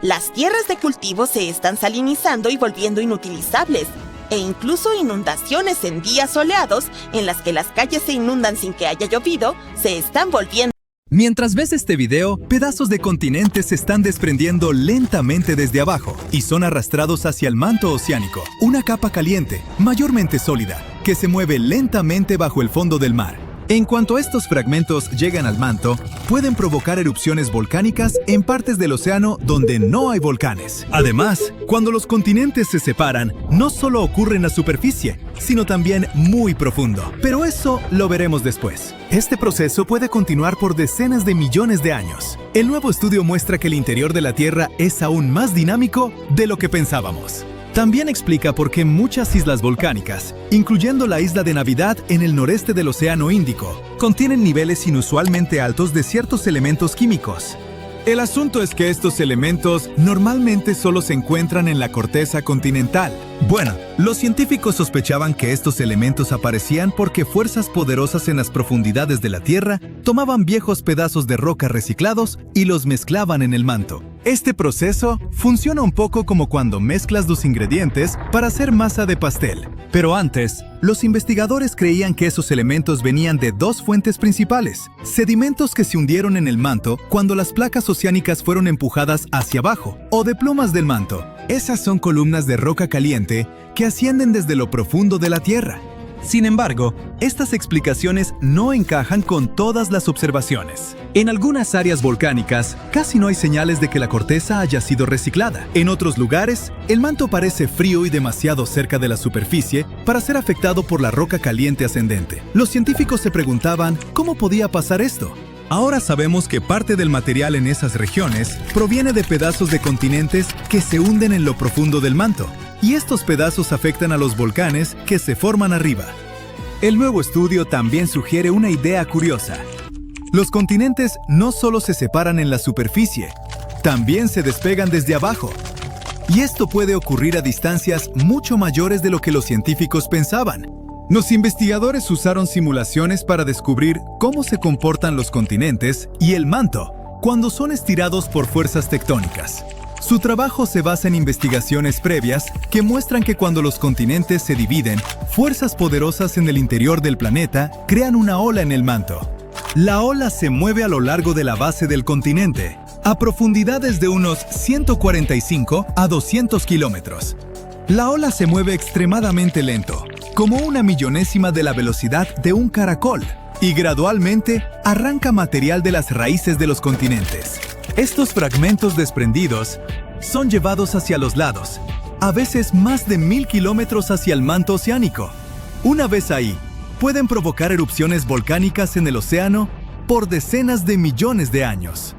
Las tierras de cultivo se están salinizando y volviendo inutilizables, e incluso inundaciones en días soleados, en las que las calles se inundan sin que haya llovido, se están volviendo. Mientras ves este video, pedazos de continentes se están desprendiendo lentamente desde abajo y son arrastrados hacia el manto oceánico, una capa caliente, mayormente sólida, que se mueve lentamente bajo el fondo del mar. En cuanto estos fragmentos llegan al manto, pueden provocar erupciones volcánicas en partes del océano donde no hay volcanes. Además, cuando los continentes se separan, no solo ocurre en la superficie, sino también muy profundo. Pero eso lo veremos después. Este proceso puede continuar por decenas de millones de años. El nuevo estudio muestra que el interior de la Tierra es aún más dinámico de lo que pensábamos. También explica por qué muchas islas volcánicas, incluyendo la isla de Navidad en el noreste del Océano Índico, contienen niveles inusualmente altos de ciertos elementos químicos. El asunto es que estos elementos normalmente solo se encuentran en la corteza continental, Bueno, los científicos sospechaban que estos elementos aparecían porque fuerzas poderosas en las profundidades de la Tierra tomaban viejos pedazos de roca reciclados y los mezclaban en el manto. Este proceso funciona un poco como cuando mezclas los ingredientes para hacer masa de pastel. Pero antes, los investigadores creían que esos elementos venían de dos fuentes principales: sedimentos que se hundieron en el manto cuando las placas oceánicas fueron empujadas hacia abajo, o de plumas del manto. Esas son columnas de roca caliente que ascienden desde lo profundo de la Tierra. Sin embargo, estas explicaciones no encajan con todas las observaciones. En algunas áreas volcánicas, casi no hay señales de que la corteza haya sido reciclada. En otros lugares, el manto parece frío y demasiado cerca de la superficie para ser afectado por la roca caliente ascendente. Los científicos se preguntaban cómo podía pasar esto. Ahora sabemos que parte del material en esas regiones proviene de pedazos de continentes que se hunden en lo profundo del manto, y estos pedazos afectan a los volcanes que se forman arriba. El nuevo estudio también sugiere una idea curiosa. Los continentes no solo se separan en la superficie, también se despegan desde abajo. Y esto puede ocurrir a distancias mucho mayores de lo que los científicos pensaban. Los investigadores usaron simulaciones para descubrir cómo se comportan los continentes y el manto cuando son estirados por fuerzas tectónicas. Su trabajo se basa en investigaciones previas que muestran que cuando los continentes se dividen, fuerzas poderosas en el interior del planeta crean una ola en el manto. La ola se mueve a lo largo de la base del continente, a profundidades de unos 145 a 200 kilómetros. La ola se mueve extremadamente lento, como una millonésima de la velocidad de un caracol, y gradualmente arranca material de las raíces de los continentes. Estos fragmentos desprendidos son llevados hacia los lados, a veces más de 1000 kilómetros hacia el manto oceánico. Una vez ahí, pueden provocar erupciones volcánicas en el océano por decenas de millones de años.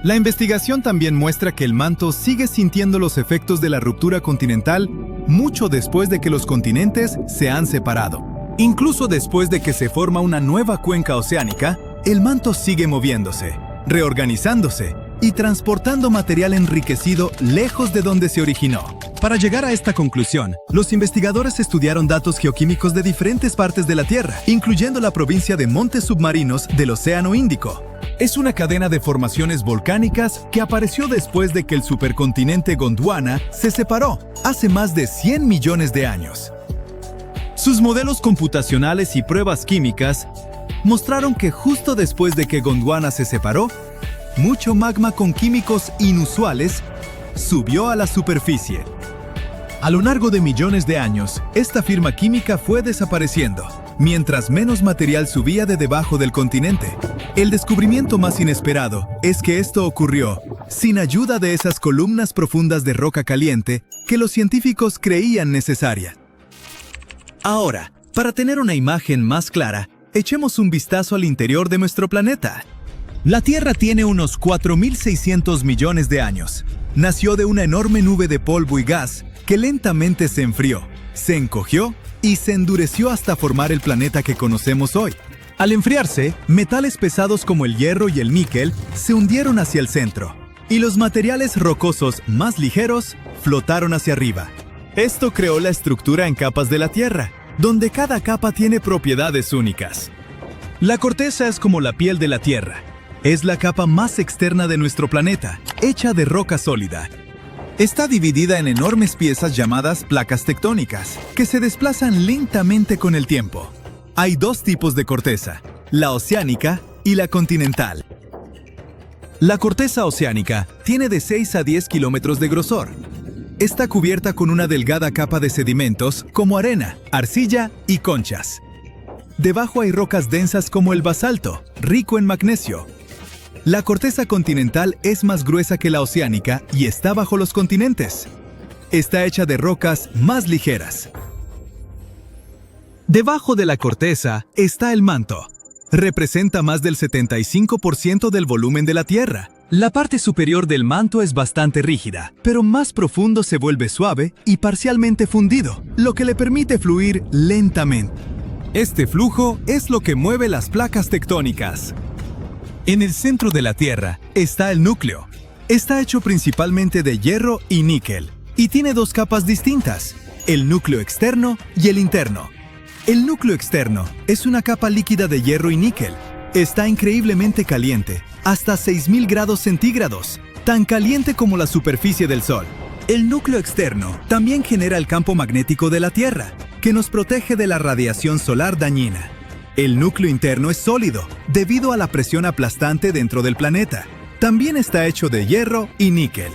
La investigación también muestra que el manto sigue sintiendo los efectos de la ruptura continental mucho después de que los continentes se han separado. Incluso después de que se forma una nueva cuenca oceánica, el manto sigue moviéndose, reorganizándose y transportando material enriquecido lejos de donde se originó. Para llegar a esta conclusión, los investigadores estudiaron datos geoquímicos de diferentes partes de la Tierra, incluyendo la provincia de montes submarinos del Océano Índico. Es una cadena de formaciones volcánicas que apareció después de que el supercontinente Gondwana se separó hace más de 100 millones de años. Sus modelos computacionales y pruebas químicas mostraron que justo después de que Gondwana se separó, mucho magma con químicos inusuales subió a la superficie. A lo largo de millones de años, esta firma química fue desapareciendo, mientras menos material subía de debajo del continente. El descubrimiento más inesperado es que esto ocurrió sin ayuda de esas columnas profundas de roca caliente que los científicos creían necesaria. Ahora, para tener una imagen más clara, echemos un vistazo al interior de nuestro planeta. La Tierra tiene unos 4.600 millones de años. Nació de una enorme nube de polvo y gas que lentamente se enfrió, se encogió y se endureció hasta formar el planeta que conocemos hoy. Al enfriarse, metales pesados como el hierro y el níquel se hundieron hacia el centro, y los materiales rocosos más ligeros flotaron hacia arriba. Esto creó la estructura en capas de la Tierra, donde cada capa tiene propiedades únicas. La corteza es como la piel de la Tierra. Es la capa más externa de nuestro planeta, hecha de roca sólida. Está dividida en enormes piezas llamadas placas tectónicas, que se desplazan lentamente con el tiempo. Hay dos tipos de corteza, la oceánica y la continental. La corteza oceánica tiene de 6 a 10 kilómetros de grosor. Está cubierta con una delgada capa de sedimentos como arena, arcilla y conchas. Debajo hay rocas densas como el basalto, rico en magnesio. La corteza continental es más gruesa que la oceánica y está bajo los continentes. Está hecha de rocas más ligeras. Debajo de la corteza está el manto. Representa más del 75% del volumen de la Tierra. La parte superior del manto es bastante rígida, pero más profundo se vuelve suave y parcialmente fundido, lo que le permite fluir lentamente. Este flujo es lo que mueve las placas tectónicas. En el centro de la Tierra está el núcleo. Está hecho principalmente de hierro y níquel, y tiene dos capas distintas, el núcleo externo y el interno. El núcleo externo es una capa líquida de hierro y níquel. Está increíblemente caliente, hasta 6000 grados centígrados, tan caliente como la superficie del Sol. El núcleo externo también genera el campo magnético de la Tierra, que nos protege de la radiación solar dañina. El núcleo interno es sólido, debido a la presión aplastante dentro del planeta. También está hecho de hierro y níquel.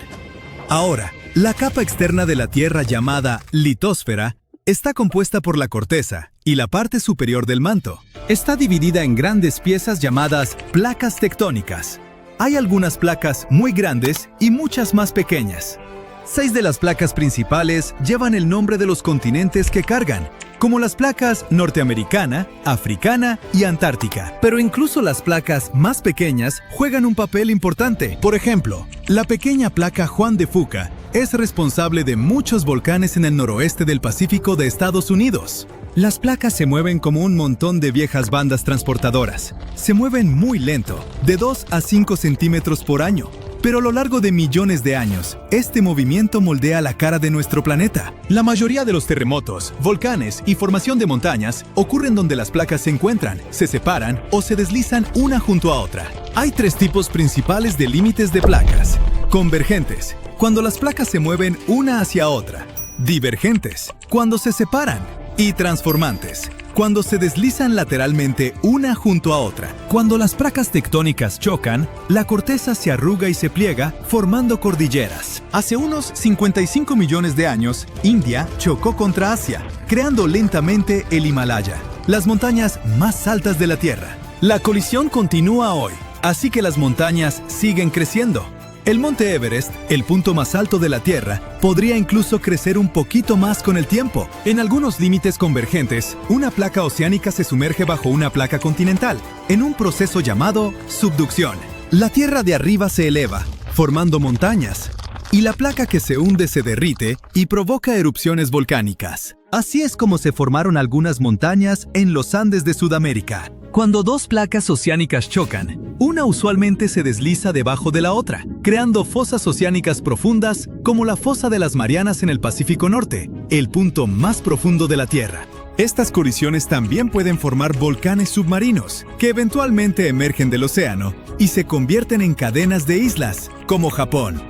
Ahora, la capa externa de la Tierra llamada litosfera está compuesta por la corteza y la parte superior del manto. Está dividida en grandes piezas llamadas placas tectónicas. Hay algunas placas muy grandes y muchas más pequeñas. 6 de las placas principales llevan el nombre de los continentes que cargan, como las placas norteamericana, africana y antártica. Pero incluso las placas más pequeñas juegan un papel importante. Por ejemplo, la pequeña placa Juan de Fuca es responsable de muchos volcanes en el noroeste del Pacífico de Estados Unidos. Las placas se mueven como un montón de viejas bandas transportadoras. Se mueven muy lento, de 2 a 5 centímetros por año. Pero a lo largo de millones de años, este movimiento moldea la cara de nuestro planeta. La mayoría de los terremotos, volcanes y formación de montañas ocurren donde las placas se encuentran, se separan o se deslizan una junto a otra. Hay 3 tipos principales de límites de placas. Convergentes, cuando las placas se mueven una hacia otra. Divergentes, cuando se separan. Y transformantes, cuando se deslizan lateralmente una junto a otra. Cuando las placas tectónicas chocan, la corteza se arruga y se pliega, formando cordilleras. Hace unos 55 millones de años, India chocó contra Asia, creando lentamente el Himalaya, las montañas más altas de la Tierra. La colisión continúa hoy, así que las montañas siguen creciendo. El monte Everest, el punto más alto de la Tierra, podría incluso crecer un poquito más con el tiempo. En algunos límites convergentes, una placa oceánica se sumerge bajo una placa continental, en un proceso llamado subducción. La Tierra de arriba se eleva, formando montañas, y la placa que se hunde se derrite y provoca erupciones volcánicas. Así es como se formaron algunas montañas en los Andes de Sudamérica. Cuando 2 placas oceánicas chocan, una usualmente se desliza debajo de la otra, creando fosas oceánicas profundas como la fosa de las Marianas en el Pacífico Norte, el punto más profundo de la Tierra. Estas colisiones también pueden formar volcanes submarinos, que eventualmente emergen del océano y se convierten en cadenas de islas, como Japón.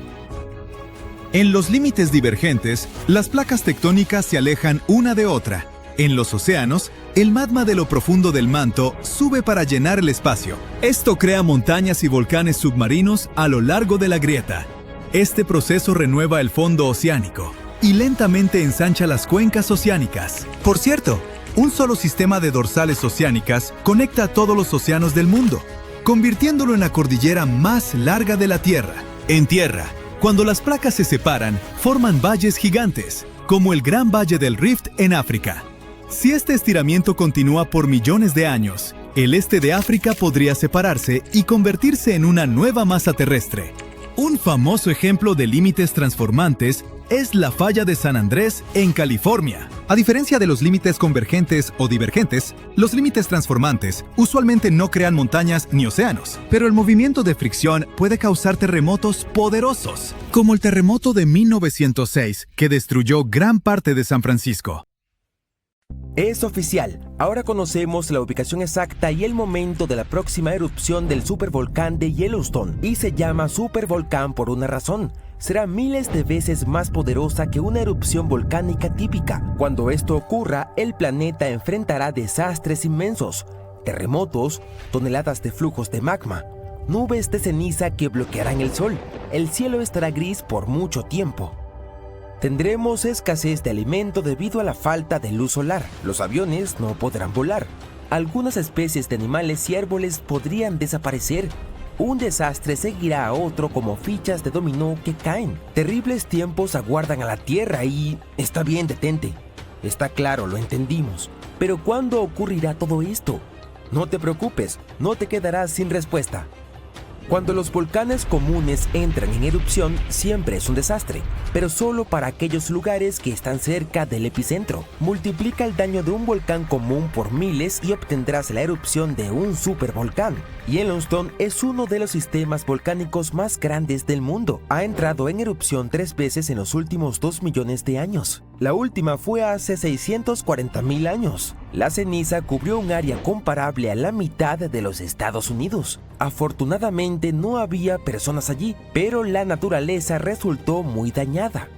En los límites divergentes, las placas tectónicas se alejan una de otra. En los océanos, el magma de lo profundo del manto sube para llenar el espacio. Esto crea montañas y volcanes submarinos a lo largo de la grieta. Este proceso renueva el fondo oceánico y lentamente ensancha las cuencas oceánicas. Por cierto, un solo sistema de dorsales oceánicas conecta a todos los océanos del mundo, convirtiéndolo en la cordillera más larga de la Tierra. En tierra, cuando las placas se separan, forman valles gigantes, como el Gran Valle del Rift en África. Si este estiramiento continúa por millones de años, el este de África podría separarse y convertirse en una nueva masa terrestre. Un famoso ejemplo de límites transformantes es la falla de San Andrés en California. A diferencia de los límites convergentes o divergentes, los límites transformantes usualmente no crean montañas ni océanos, pero el movimiento de fricción puede causar terremotos poderosos, como el terremoto de 1906, que destruyó gran parte de San Francisco. Es oficial, ahora conocemos la ubicación exacta y el momento de la próxima erupción del supervolcán de Yellowstone, y se llama supervolcán por una razón. Será miles de veces más poderosa que una erupción volcánica típica. Cuando esto ocurra, el planeta enfrentará desastres inmensos, terremotos, toneladas de flujos de magma, nubes de ceniza que bloquearán el sol. El cielo estará gris por mucho tiempo. Tendremos escasez de alimento debido a la falta de luz solar. Los aviones no podrán volar. Algunas especies de animales y árboles podrían desaparecer. Un desastre seguirá a otro como fichas de dominó que caen. Terribles tiempos aguardan a la Tierra y... Está bien, detente. Está claro, lo entendimos. Pero ¿cuándo ocurrirá todo esto? No te preocupes, no te quedarás sin respuesta. Cuando los volcanes comunes entran en erupción, siempre es un desastre, pero solo para aquellos lugares que están cerca del epicentro. Multiplica el daño de un volcán común por miles y obtendrás la erupción de un supervolcán. Yellowstone es uno de los sistemas volcánicos más grandes del mundo. Ha entrado en erupción 3 veces en los últimos 2 millones de años. La última fue hace 640.000 años. La ceniza cubrió un área comparable a la mitad de los Estados Unidos. Afortunadamente no había personas allí, pero la naturaleza resultó muy dañada.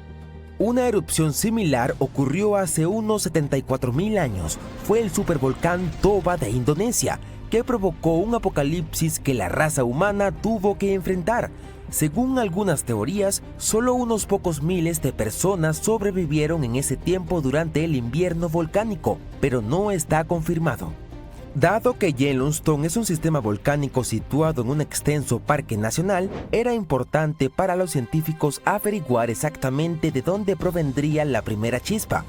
Una erupción similar ocurrió hace unos 74.000 años. Fue el supervolcán Toba de Indonesia, que provocó un apocalipsis que la raza humana tuvo que enfrentar. Según algunas teorías, solo unos pocos miles de personas sobrevivieron en ese tiempo durante el invierno volcánico, pero no está confirmado. Dado que Yellowstone es un sistema volcánico situado en un extenso parque nacional, era importante para los científicos averiguar exactamente de dónde provendría la primera chispa.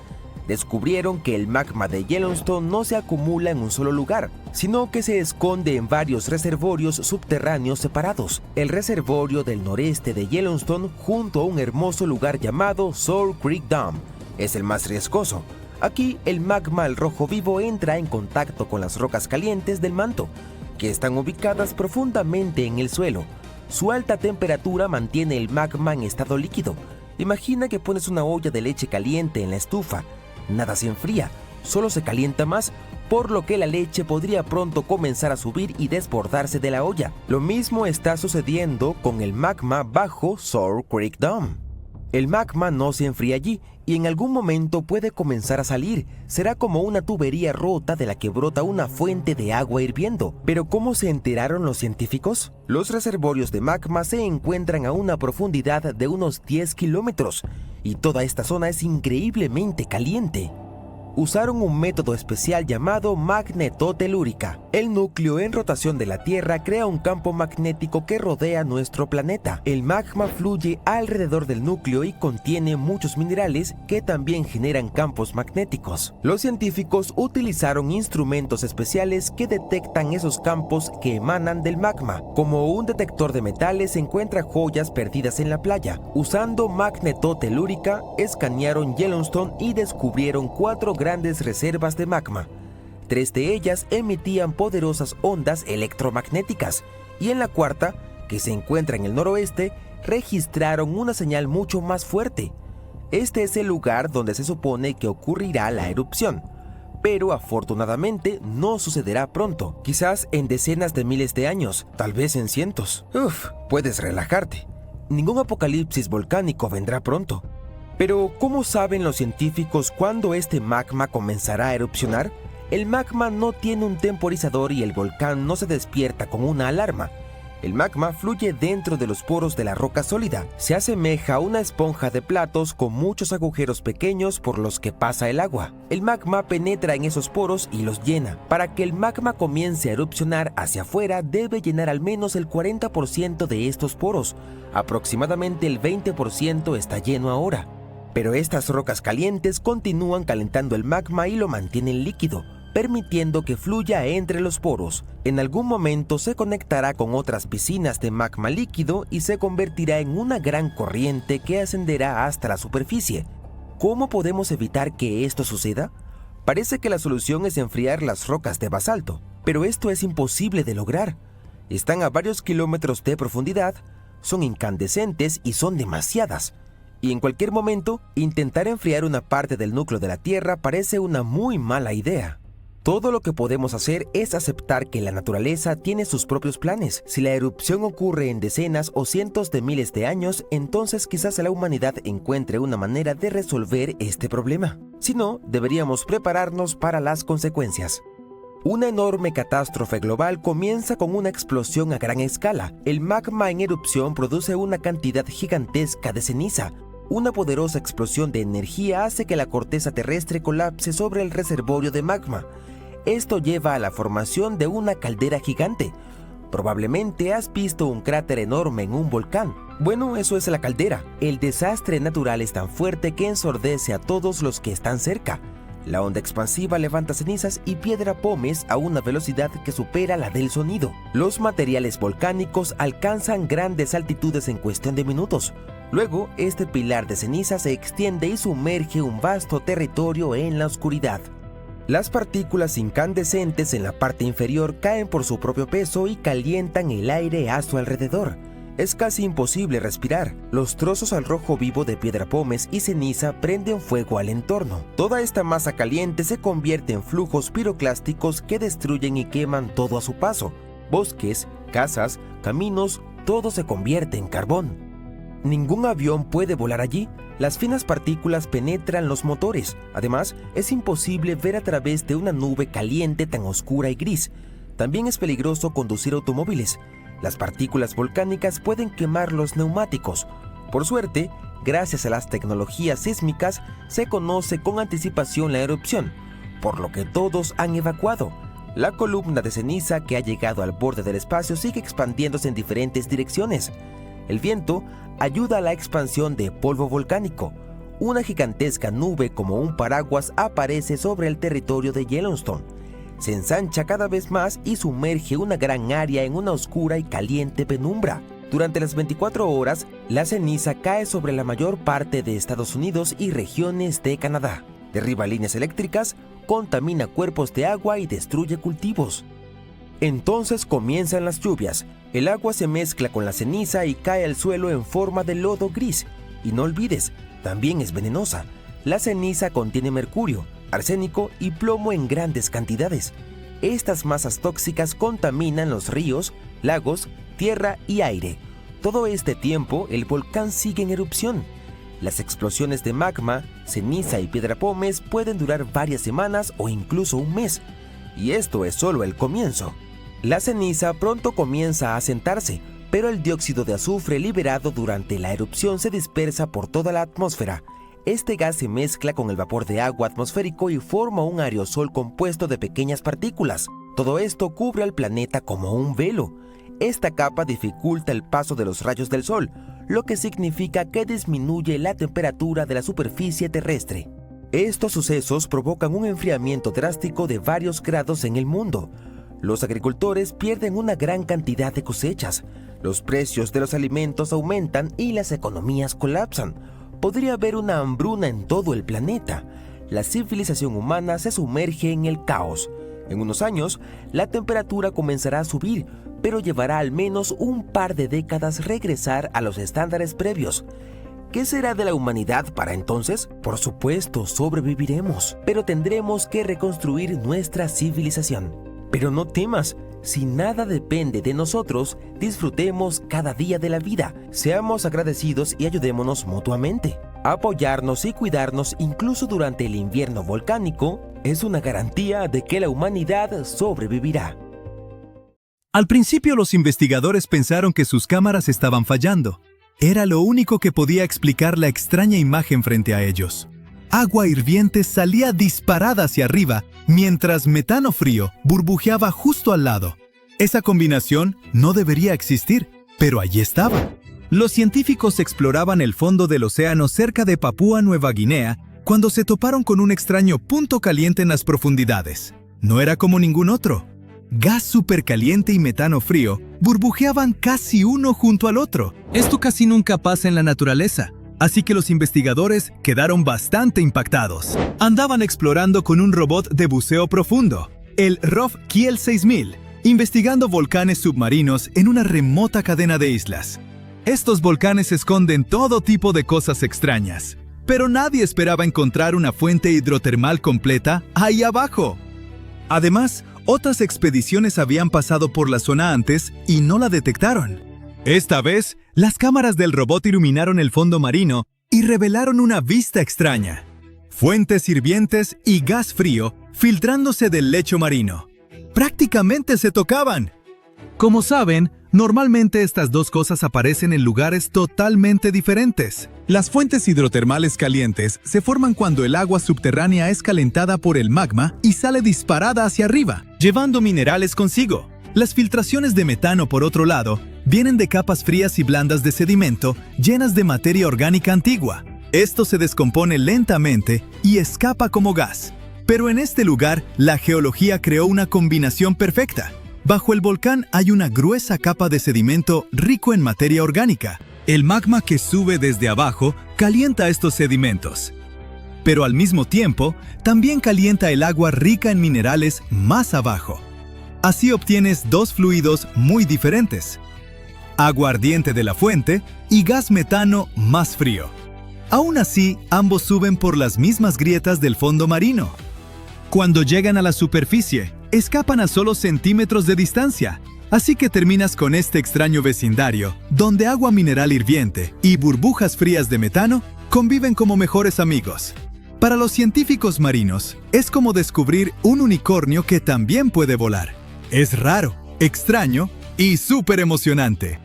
Descubrieron que el magma de Yellowstone no se acumula en un solo lugar, sino que se esconde en varios reservorios subterráneos separados. El reservorio del noreste de Yellowstone, junto a un hermoso lugar llamado Sour Creek Dam, es el más riesgoso. Aquí el magma al rojo vivo entra en contacto con las rocas calientes del manto, que están ubicadas profundamente en el suelo. Su alta temperatura mantiene el magma en estado líquido. Imagina que pones una olla de leche caliente en la estufa. Nada se enfría, solo se calienta más, por lo que la leche podría pronto comenzar a subir y desbordarse de la olla. Lo mismo está sucediendo con el magma bajo Sour Creek Dam. El magma no se enfría allí y en algún momento puede comenzar a salir. Será como una tubería rota de la que brota una fuente de agua hirviendo. ¿Pero cómo se enteraron los científicos? Los reservorios de magma se encuentran a una profundidad de unos 10 kilómetros y toda esta zona es increíblemente caliente. Usaron un método especial llamado magnetotelúrica. El núcleo en rotación de la Tierra crea un campo magnético que rodea nuestro planeta. El magma fluye alrededor del núcleo y contiene muchos minerales que también generan campos magnéticos. Los científicos utilizaron instrumentos especiales que detectan esos campos que emanan del magma. Como un detector de metales encuentra joyas perdidas en la playa. Usando magnetotelúrica, escanearon Yellowstone y descubrieron 4 grandes reservas de magma. 3 de ellas emitían poderosas ondas electromagnéticas y en la cuarta, que se encuentra en el noroeste, registraron una señal mucho más fuerte. Este es el lugar donde se supone que ocurrirá la erupción, pero afortunadamente no sucederá pronto, quizás en decenas de miles de años, tal vez en cientos. Puedes relajarte. Ningún apocalipsis volcánico vendrá pronto. Pero, ¿cómo saben los científicos cuándo este magma comenzará a erupcionar? El magma no tiene un temporizador y el volcán no se despierta con una alarma. El magma fluye dentro de los poros de la roca sólida. Se asemeja a una esponja de platos con muchos agujeros pequeños por los que pasa el agua. El magma penetra en esos poros y los llena. Para que el magma comience a erupcionar hacia afuera, debe llenar al menos el 40% de estos poros. Aproximadamente el 20% está lleno ahora. Pero estas rocas calientes continúan calentando el magma y lo mantienen líquido, permitiendo que fluya entre los poros. En algún momento se conectará con otras piscinas de magma líquido y se convertirá en una gran corriente que ascenderá hasta la superficie. ¿Cómo podemos evitar que esto suceda? Parece que la solución es enfriar las rocas de basalto, pero esto es imposible de lograr. Están a varios kilómetros de profundidad, son incandescentes y son demasiadas. Y en cualquier momento, intentar enfriar una parte del núcleo de la Tierra parece una muy mala idea. Todo lo que podemos hacer es aceptar que la naturaleza tiene sus propios planes. Si la erupción ocurre en decenas o cientos de miles de años, entonces quizás la humanidad encuentre una manera de resolver este problema. Si no, deberíamos prepararnos para las consecuencias. Una enorme catástrofe global comienza con una explosión a gran escala. El magma en erupción produce una cantidad gigantesca de ceniza. Una poderosa explosión de energía hace que la corteza terrestre colapse sobre el reservorio de magma. Esto lleva a la formación de una caldera gigante. Probablemente has visto un cráter enorme en un volcán. Bueno, eso es la caldera. El desastre natural es tan fuerte que ensordece a todos los que están cerca. La onda expansiva levanta cenizas y piedra pómez a una velocidad que supera la del sonido. Los materiales volcánicos alcanzan grandes altitudes en cuestión de minutos. Luego, este pilar de ceniza se extiende y sumerge un vasto territorio en la oscuridad. Las partículas incandescentes en la parte inferior caen por su propio peso y calientan el aire a su alrededor. Es casi imposible respirar. Los trozos al rojo vivo de piedra pómez y ceniza prenden fuego al entorno. Toda esta masa caliente se convierte en flujos piroclásticos que destruyen y queman todo a su paso. Bosques, casas, caminos, todo se convierte en carbón. Ningún avión puede volar allí. Las finas partículas penetran los motores. Además, es imposible ver a través de una nube caliente tan oscura y gris. También es peligroso conducir automóviles. Las partículas volcánicas pueden quemar los neumáticos. Por suerte, gracias a las tecnologías sísmicas, se conoce con anticipación la erupción, por lo que todos han evacuado. La columna de ceniza que ha llegado al borde del espacio sigue expandiéndose en diferentes direcciones. El viento ayuda a la expansión de polvo volcánico. Una gigantesca nube como un paraguas aparece sobre el territorio de Yellowstone. Se ensancha cada vez más y sumerge una gran área en una oscura y caliente penumbra. Durante las 24 horas, la ceniza cae sobre la mayor parte de Estados Unidos y regiones de Canadá. Derriba líneas eléctricas, contamina cuerpos de agua y destruye cultivos. Entonces comienzan las lluvias. El agua se mezcla con la ceniza y cae al suelo en forma de lodo gris. Y no olvides, también es venenosa. La ceniza contiene mercurio, arsénico y plomo en grandes cantidades. Estas masas tóxicas contaminan los ríos, lagos, tierra y aire. Todo este tiempo, el volcán sigue en erupción. Las explosiones de magma, ceniza y piedra pómez pueden durar varias semanas o incluso un mes. Y esto es solo el comienzo. La ceniza pronto comienza a asentarse, pero el dióxido de azufre liberado durante la erupción se dispersa por toda la atmósfera. Este gas se mezcla con el vapor de agua atmosférico y forma un aerosol compuesto de pequeñas partículas. Todo esto cubre al planeta como un velo. Esta capa dificulta el paso de los rayos del sol, lo que significa que disminuye la temperatura de la superficie terrestre. Estos sucesos provocan un enfriamiento drástico de varios grados en el mundo. Los agricultores pierden una gran cantidad de cosechas, los precios de los alimentos aumentan y las economías colapsan. Podría haber una hambruna en todo el planeta. La civilización humana se sumerge en el caos. En unos años, la temperatura comenzará a subir, pero llevará al menos un par de décadas regresar a los estándares previos. ¿Qué será de la humanidad para entonces? Por supuesto, sobreviviremos, pero tendremos que reconstruir nuestra civilización. Pero no temas, si nada depende de nosotros, disfrutemos cada día de la vida, seamos agradecidos y ayudémonos mutuamente. Apoyarnos y cuidarnos incluso durante el invierno volcánico es una garantía de que la humanidad sobrevivirá. Al principio los investigadores pensaron que sus cámaras estaban fallando. Era lo único que podía explicar la extraña imagen frente a ellos. Agua hirviente salía disparada hacia arriba, mientras metano frío burbujeaba justo al lado. Esa combinación no debería existir, pero allí estaba. Los científicos exploraban el fondo del océano cerca de Papúa Nueva Guinea cuando se toparon con un extraño punto caliente en las profundidades. No era como ningún otro. Gas supercaliente y metano frío burbujeaban casi uno junto al otro. Esto casi nunca pasa en la naturaleza. Así que los investigadores quedaron bastante impactados. Andaban explorando con un robot de buceo profundo, el ROV Kiel 6000, investigando volcanes submarinos en una remota cadena de islas. Estos volcanes esconden todo tipo de cosas extrañas, pero nadie esperaba encontrar una fuente hidrotermal completa ahí abajo. Además, otras expediciones habían pasado por la zona antes y no la detectaron. Esta vez, las cámaras del robot iluminaron el fondo marino y revelaron una vista extraña. Fuentes hirvientes y gas frío filtrándose del lecho marino. ¡Prácticamente se tocaban! Como saben, normalmente estas dos cosas aparecen en lugares totalmente diferentes. Las fuentes hidrotermales calientes se forman cuando el agua subterránea es calentada por el magma y sale disparada hacia arriba, llevando minerales consigo. Las filtraciones de metano, por otro lado, vienen de capas frías y blandas de sedimento llenas de materia orgánica antigua. Esto se descompone lentamente y escapa como gas. Pero en este lugar, la geología creó una combinación perfecta. Bajo el volcán hay una gruesa capa de sedimento rico en materia orgánica. El magma que sube desde abajo calienta estos sedimentos. Pero al mismo tiempo, también calienta el agua rica en minerales más abajo. Así obtienes dos fluidos muy diferentes: agua ardiente de la fuente y gas metano más frío. Aún así, ambos suben por las mismas grietas del fondo marino. Cuando llegan a la superficie, escapan a solo centímetros de distancia. Así que terminas con este extraño vecindario, donde agua mineral hirviente y burbujas frías de metano conviven como mejores amigos. Para los científicos marinos, es como descubrir un unicornio que también puede volar. Es raro, extraño y súper emocionante.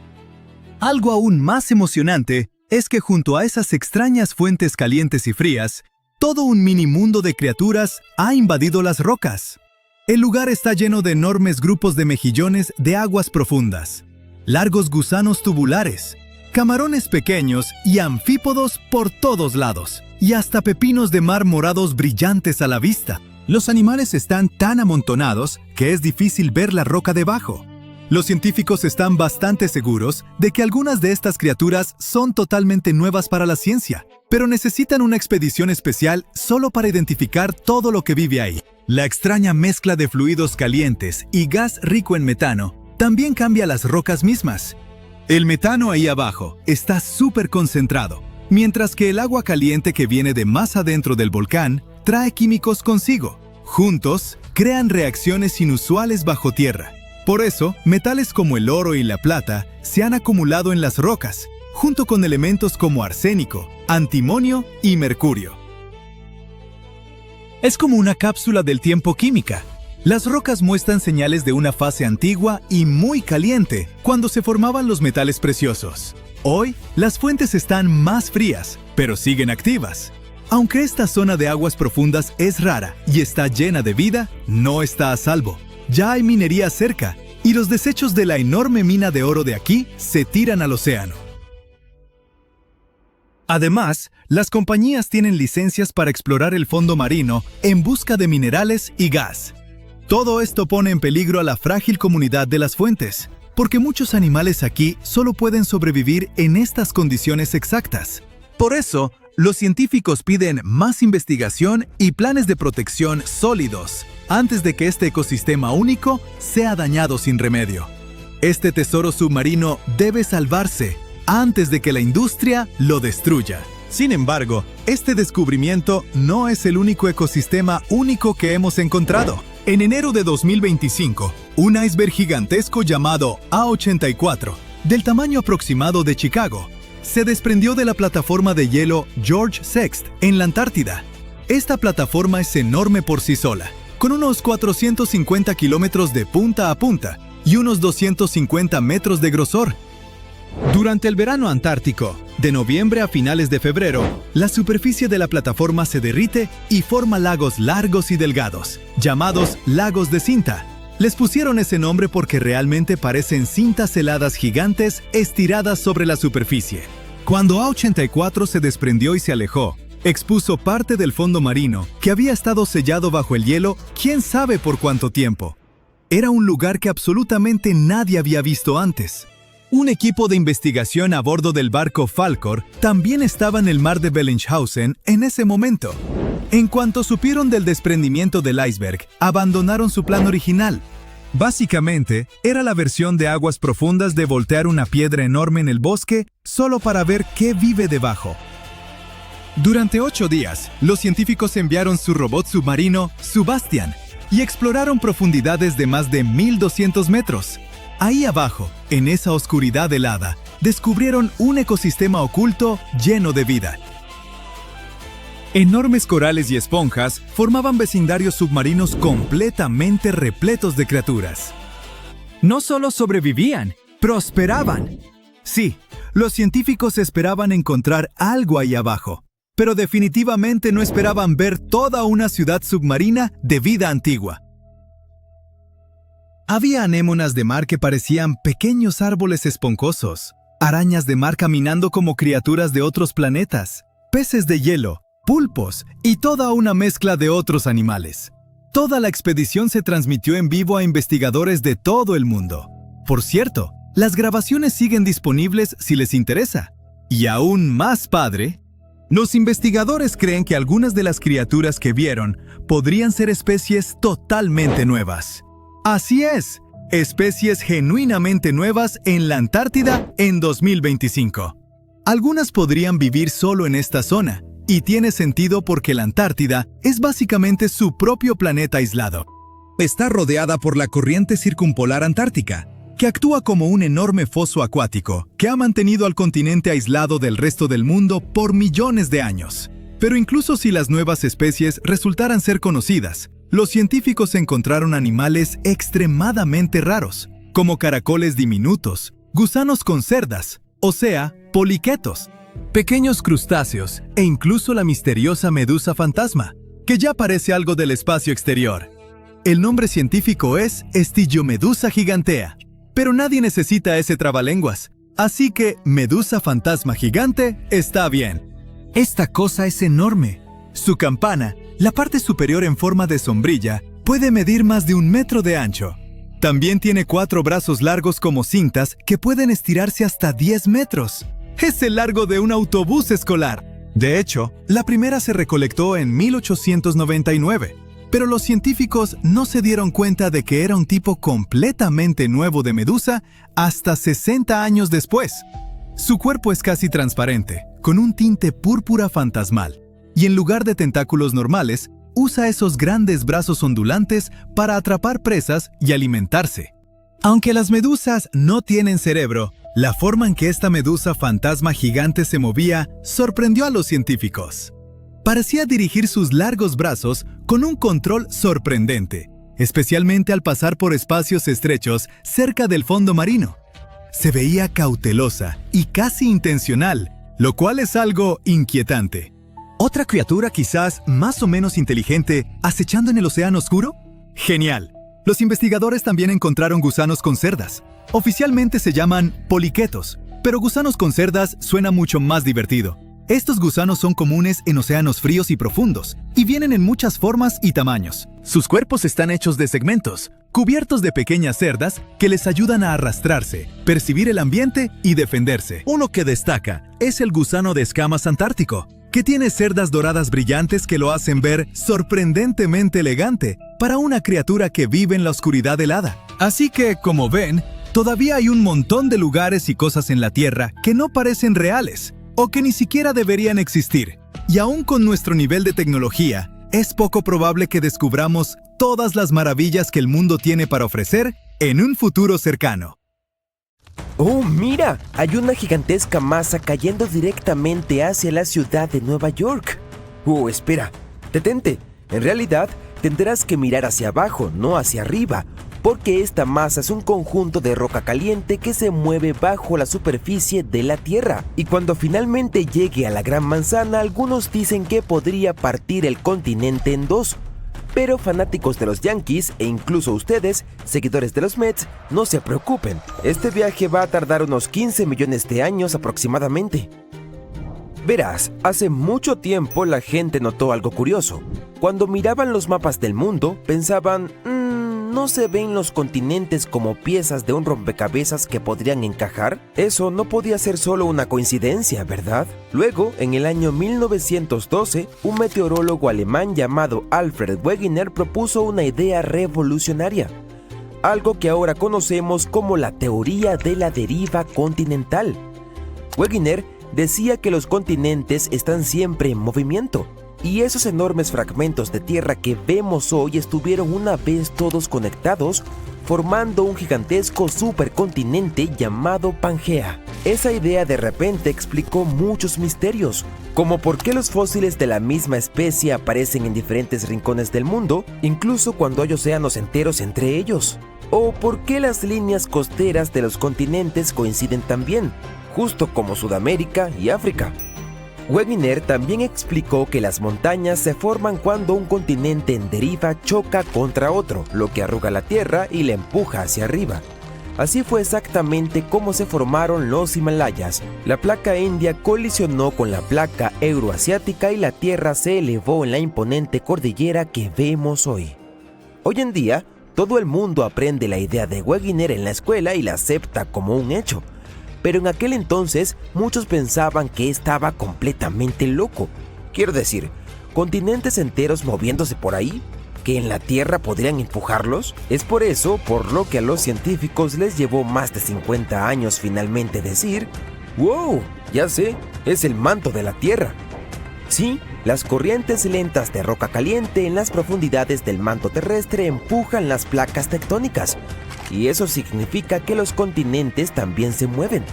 Algo aún más emocionante es que junto a esas extrañas fuentes calientes y frías, todo un mini mundo de criaturas ha invadido las rocas. El lugar está lleno de enormes grupos de mejillones de aguas profundas, largos gusanos tubulares, camarones pequeños y anfípodos por todos lados, y hasta pepinos de mar morados brillantes a la vista. Los animales están tan amontonados que es difícil ver la roca debajo. Los científicos están bastante seguros de que algunas de estas criaturas son totalmente nuevas para la ciencia, pero necesitan una expedición especial solo para identificar todo lo que vive ahí. La extraña mezcla de fluidos calientes y gas rico en metano también cambia las rocas mismas. El metano ahí abajo está súper concentrado, mientras que el agua caliente que viene de más adentro del volcán trae químicos consigo. Juntos, crean reacciones inusuales bajo tierra. Por eso, metales como el oro y la plata se han acumulado en las rocas, junto con elementos como arsénico, antimonio y mercurio. Es como una cápsula del tiempo química. Las rocas muestran señales de una fase antigua y muy caliente, cuando se formaban los metales preciosos. Hoy, las fuentes están más frías, pero siguen activas. Aunque esta zona de aguas profundas es rara y está llena de vida, no está a salvo. Ya hay minería cerca, y los desechos de la enorme mina de oro de aquí se tiran al océano. Además, las compañías tienen licencias para explorar el fondo marino en busca de minerales y gas. Todo esto pone en peligro a la frágil comunidad de las fuentes, porque muchos animales aquí solo pueden sobrevivir en estas condiciones exactas. Por eso, los científicos piden más investigación y planes de protección sólidos, antes de que este ecosistema único sea dañado sin remedio. Este tesoro submarino debe salvarse antes de que la industria lo destruya. Sin embargo, este descubrimiento no es el único ecosistema único que hemos encontrado. En enero de 2025, un iceberg gigantesco llamado A84, del tamaño aproximado de Chicago, se desprendió de la plataforma de hielo George VI en la Antártida. Esta plataforma es enorme por sí sola, con unos 450 kilómetros de punta a punta y unos 250 metros de grosor. Durante el verano antártico, de noviembre a finales de febrero, la superficie de la plataforma se derrite y forma lagos largos y delgados, llamados lagos de cinta. Les pusieron ese nombre porque realmente parecen cintas heladas gigantes estiradas sobre la superficie. Cuando A84 se desprendió y se alejó, expuso parte del fondo marino que había estado sellado bajo el hielo quién sabe por cuánto tiempo. Era un lugar que absolutamente nadie había visto antes. Un equipo de investigación a bordo del barco Falkor también estaba en el mar de Bellingshausen en ese momento. En cuanto supieron del desprendimiento del iceberg, abandonaron su plan original. Básicamente, era la versión de aguas profundas de voltear una piedra enorme en el bosque solo para ver qué vive debajo. Durante 8 días, los científicos enviaron su robot submarino, Subastian, y exploraron profundidades de más de 1.200 metros. Ahí abajo, en esa oscuridad helada, descubrieron un ecosistema oculto lleno de vida. Enormes corales y esponjas formaban vecindarios submarinos completamente repletos de criaturas. No solo sobrevivían, prosperaban. Sí, los científicos esperaban encontrar algo ahí abajo, pero definitivamente no esperaban ver toda una ciudad submarina de vida antigua. Había anémonas de mar que parecían pequeños árboles esponjosos, arañas de mar caminando como criaturas de otros planetas, peces de hielo, pulpos y toda una mezcla de otros animales. Toda la expedición se transmitió en vivo a investigadores de todo el mundo. Por cierto, las grabaciones siguen disponibles si les interesa. Y aún más padre, los investigadores creen que algunas de las criaturas que vieron podrían ser especies totalmente nuevas. Así es, especies genuinamente nuevas en la Antártida en 2025. Algunas podrían vivir solo en esta zona, y tiene sentido porque la Antártida es básicamente su propio planeta aislado. Está rodeada por la corriente circumpolar antártica, que actúa como un enorme foso acuático que ha mantenido al continente aislado del resto del mundo por millones de años. Pero incluso si las nuevas especies resultaran ser conocidas, los científicos encontraron animales extremadamente raros, como caracoles diminutos, gusanos con cerdas, o sea, poliquetos, pequeños crustáceos e incluso la misteriosa medusa fantasma, que ya parece algo del espacio exterior. El nombre científico es Stygiomedusa gigantea, pero nadie necesita ese trabalenguas, así que medusa fantasma gigante está bien. Esta cosa es enorme. Su campana, la parte superior en forma de sombrilla, puede medir más de 1 metro de ancho. También tiene 4 brazos largos como cintas que pueden estirarse hasta 10 metros. Es el largo de un autobús escolar. De hecho, la primera se recolectó en 1899, pero los científicos no se dieron cuenta de que era un tipo completamente nuevo de medusa hasta 60 años después. Su cuerpo es casi transparente, con un tinte púrpura fantasmal, y en lugar de tentáculos normales, usa esos grandes brazos ondulantes para atrapar presas y alimentarse. Aunque las medusas no tienen cerebro, la forma en que esta medusa fantasma gigante se movía sorprendió a los científicos. Parecía dirigir sus largos brazos con un control sorprendente, especialmente al pasar por espacios estrechos cerca del fondo marino. Se veía cautelosa y casi intencional, lo cual es algo inquietante. ¿Otra criatura quizás más o menos inteligente acechando en el océano oscuro? ¡Genial! Los investigadores también encontraron gusanos con cerdas. Oficialmente se llaman poliquetos, pero gusanos con cerdas suena mucho más divertido. Estos gusanos son comunes en océanos fríos y profundos, y vienen en muchas formas y tamaños. Sus cuerpos están hechos de segmentos, cubiertos de pequeñas cerdas que les ayudan a arrastrarse, percibir el ambiente y defenderse. Uno que destaca es el gusano de escamas antártico, que tiene cerdas doradas brillantes que lo hacen ver sorprendentemente elegante para una criatura que vive en la oscuridad helada. Así que, como ven, todavía hay un montón de lugares y cosas en la Tierra que no parecen reales, o que ni siquiera deberían existir. Y aún con nuestro nivel de tecnología, es poco probable que descubramos todas las maravillas que el mundo tiene para ofrecer en un futuro cercano. ¡Oh, mira! Hay una gigantesca masa cayendo directamente hacia la ciudad de Nueva York. Espera, detente. En realidad, tendrás que mirar hacia abajo, no hacia arriba, porque esta masa es un conjunto de roca caliente que se mueve bajo la superficie de la Tierra. Y cuando finalmente llegue a la Gran Manzana, algunos dicen que podría partir el continente en 2. Pero fanáticos de los Yankees, e incluso ustedes, seguidores de los Mets, no se preocupen. Este viaje va a tardar unos 15 millones de años aproximadamente. Verás, hace mucho tiempo la gente notó algo curioso. Cuando miraban los mapas del mundo, pensaban, ¿no se ven los continentes como piezas de un rompecabezas que podrían encajar? Eso no podía ser solo una coincidencia, ¿verdad? Luego, en el año 1912, un meteorólogo alemán llamado Alfred Wegener propuso una idea revolucionaria, algo que ahora conocemos como la teoría de la deriva continental. Wegener decía que los continentes están siempre en movimiento, y esos enormes fragmentos de tierra que vemos hoy estuvieron una vez todos conectados, formando un gigantesco supercontinente llamado Pangea. Esa idea de repente explicó muchos misterios, como por qué los fósiles de la misma especie aparecen en diferentes rincones del mundo, incluso cuando hay océanos enteros entre ellos, o por qué las líneas costeras de los continentes coinciden también, justo como Sudamérica y África. Wegener también explicó que las montañas se forman cuando un continente en deriva choca contra otro, lo que arruga la Tierra y la empuja hacia arriba. Así fue exactamente como se formaron los Himalayas. La placa india colisionó con la placa euroasiática y la Tierra se elevó en la imponente cordillera que vemos hoy. Hoy en día, todo el mundo aprende la idea de Wegener en la escuela y la acepta como un hecho. Pero en aquel entonces, muchos pensaban que estaba completamente loco. Quiero decir, continentes enteros moviéndose por ahí, que en la Tierra podrían empujarlos. Es por eso por lo que a los científicos les llevó más de 50 años finalmente decir: ¡wow! Ya sé, es el manto de la Tierra. Sí, las corrientes lentas de roca caliente en las profundidades del manto terrestre empujan las placas tectónicas. Y eso significa que los continentes también se mueven.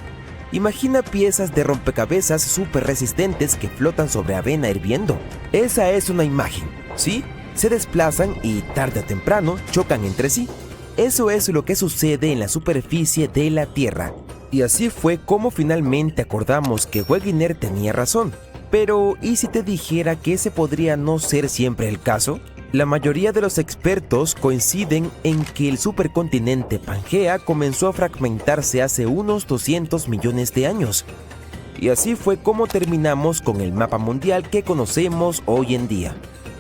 Imagina piezas de rompecabezas súper resistentes que flotan sobre avena hirviendo. Esa es una imagen, ¿sí? Se desplazan y tarde o temprano chocan entre sí. Eso es lo que sucede en la superficie de la Tierra. Y así fue como finalmente acordamos que Wegener tenía razón. Pero, ¿y si te dijera que ese podría no ser siempre el caso? La mayoría de los expertos coinciden en que el supercontinente Pangea comenzó a fragmentarse hace unos 200 millones de años. Y así fue como terminamos con el mapa mundial que conocemos hoy en día.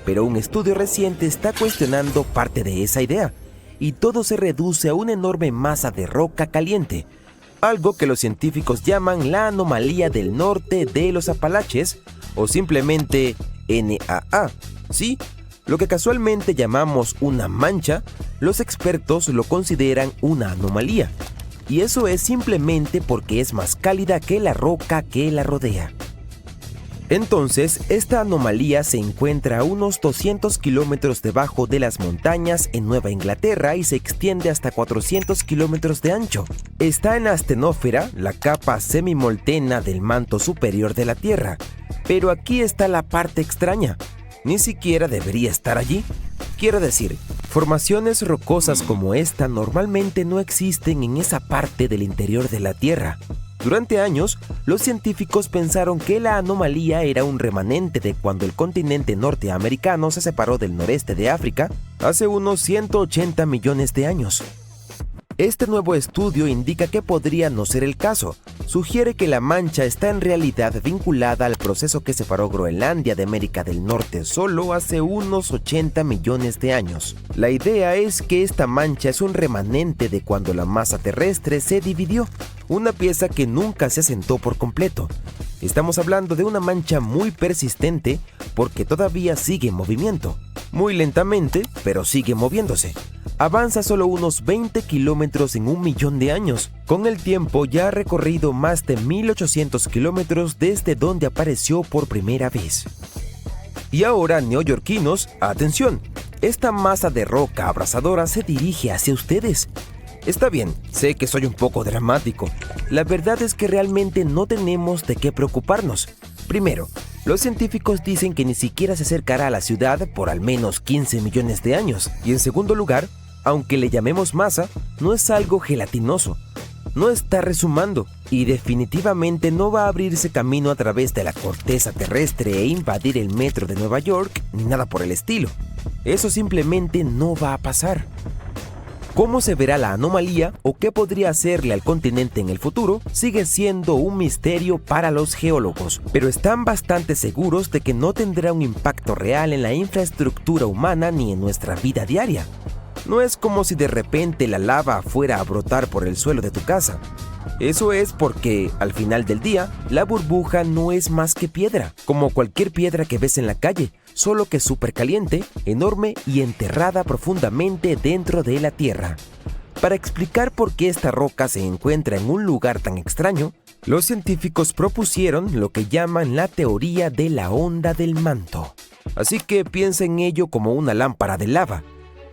Pero un estudio reciente está cuestionando parte de esa idea, y todo se reduce a una enorme masa de roca caliente, algo que los científicos llaman la anomalía del norte de los Apalaches, o simplemente NAA. Sí, lo que casualmente llamamos una mancha, los expertos lo consideran una anomalía, y eso es simplemente porque es más cálida que la roca que la rodea. Entonces, esta anomalía se encuentra a unos 200 kilómetros debajo de las montañas en Nueva Inglaterra y se extiende hasta 400 kilómetros de ancho. Está en la astenósfera, la capa semimoltena del manto superior de la Tierra. Pero aquí está la parte extraña. Ni siquiera debería estar allí. Quiero decir, formaciones rocosas como esta normalmente no existen en esa parte del interior de la Tierra. Durante años, los científicos pensaron que la anomalía era un remanente de cuando el continente norteamericano se separó del noreste de África hace unos 180 millones de años. Este nuevo estudio indica que podría no ser el caso. Sugiere que la mancha está en realidad vinculada al proceso que separó Groenlandia de América del Norte solo hace unos 80 millones de años. La idea es que esta mancha es un remanente de cuando la masa terrestre se dividió, una pieza que nunca se asentó por completo. Estamos hablando de una mancha muy persistente porque todavía sigue en movimiento. Muy lentamente, pero sigue moviéndose. Avanza solo unos 20 kilómetros en 1 millón de años. Con el tiempo ya ha recorrido más de 1800 kilómetros desde donde apareció por primera vez. Y ahora, neoyorquinos, atención, esta masa de roca abrasadora se dirige hacia ustedes. Está bien, sé que soy un poco dramático. La verdad es que realmente no tenemos de qué preocuparnos. Primero, los científicos dicen que ni siquiera se acercará a la ciudad por al menos 15 millones de años. Y en segundo lugar, aunque le llamemos masa, no es algo gelatinoso. No está resumando y definitivamente no va a abrirse camino a través de la corteza terrestre e invadir el metro de Nueva York ni nada por el estilo. Eso simplemente no va a pasar. ¿Cómo se verá la anomalía o qué podría hacerle al continente en el futuro? Sigue siendo un misterio para los geólogos, pero están bastante seguros de que no tendrá un impacto real en la infraestructura humana ni en nuestra vida diaria. No es como si de repente la lava fuera a brotar por el suelo de tu casa. Eso es porque, al final del día, la burbuja no es más que piedra, como cualquier piedra que ves en la calle, solo que súper caliente, enorme y enterrada profundamente dentro de la tierra. Para explicar por qué esta roca se encuentra en un lugar tan extraño, los científicos propusieron lo que llaman la teoría de la onda del manto. Así que piensa en ello como una lámpara de lava.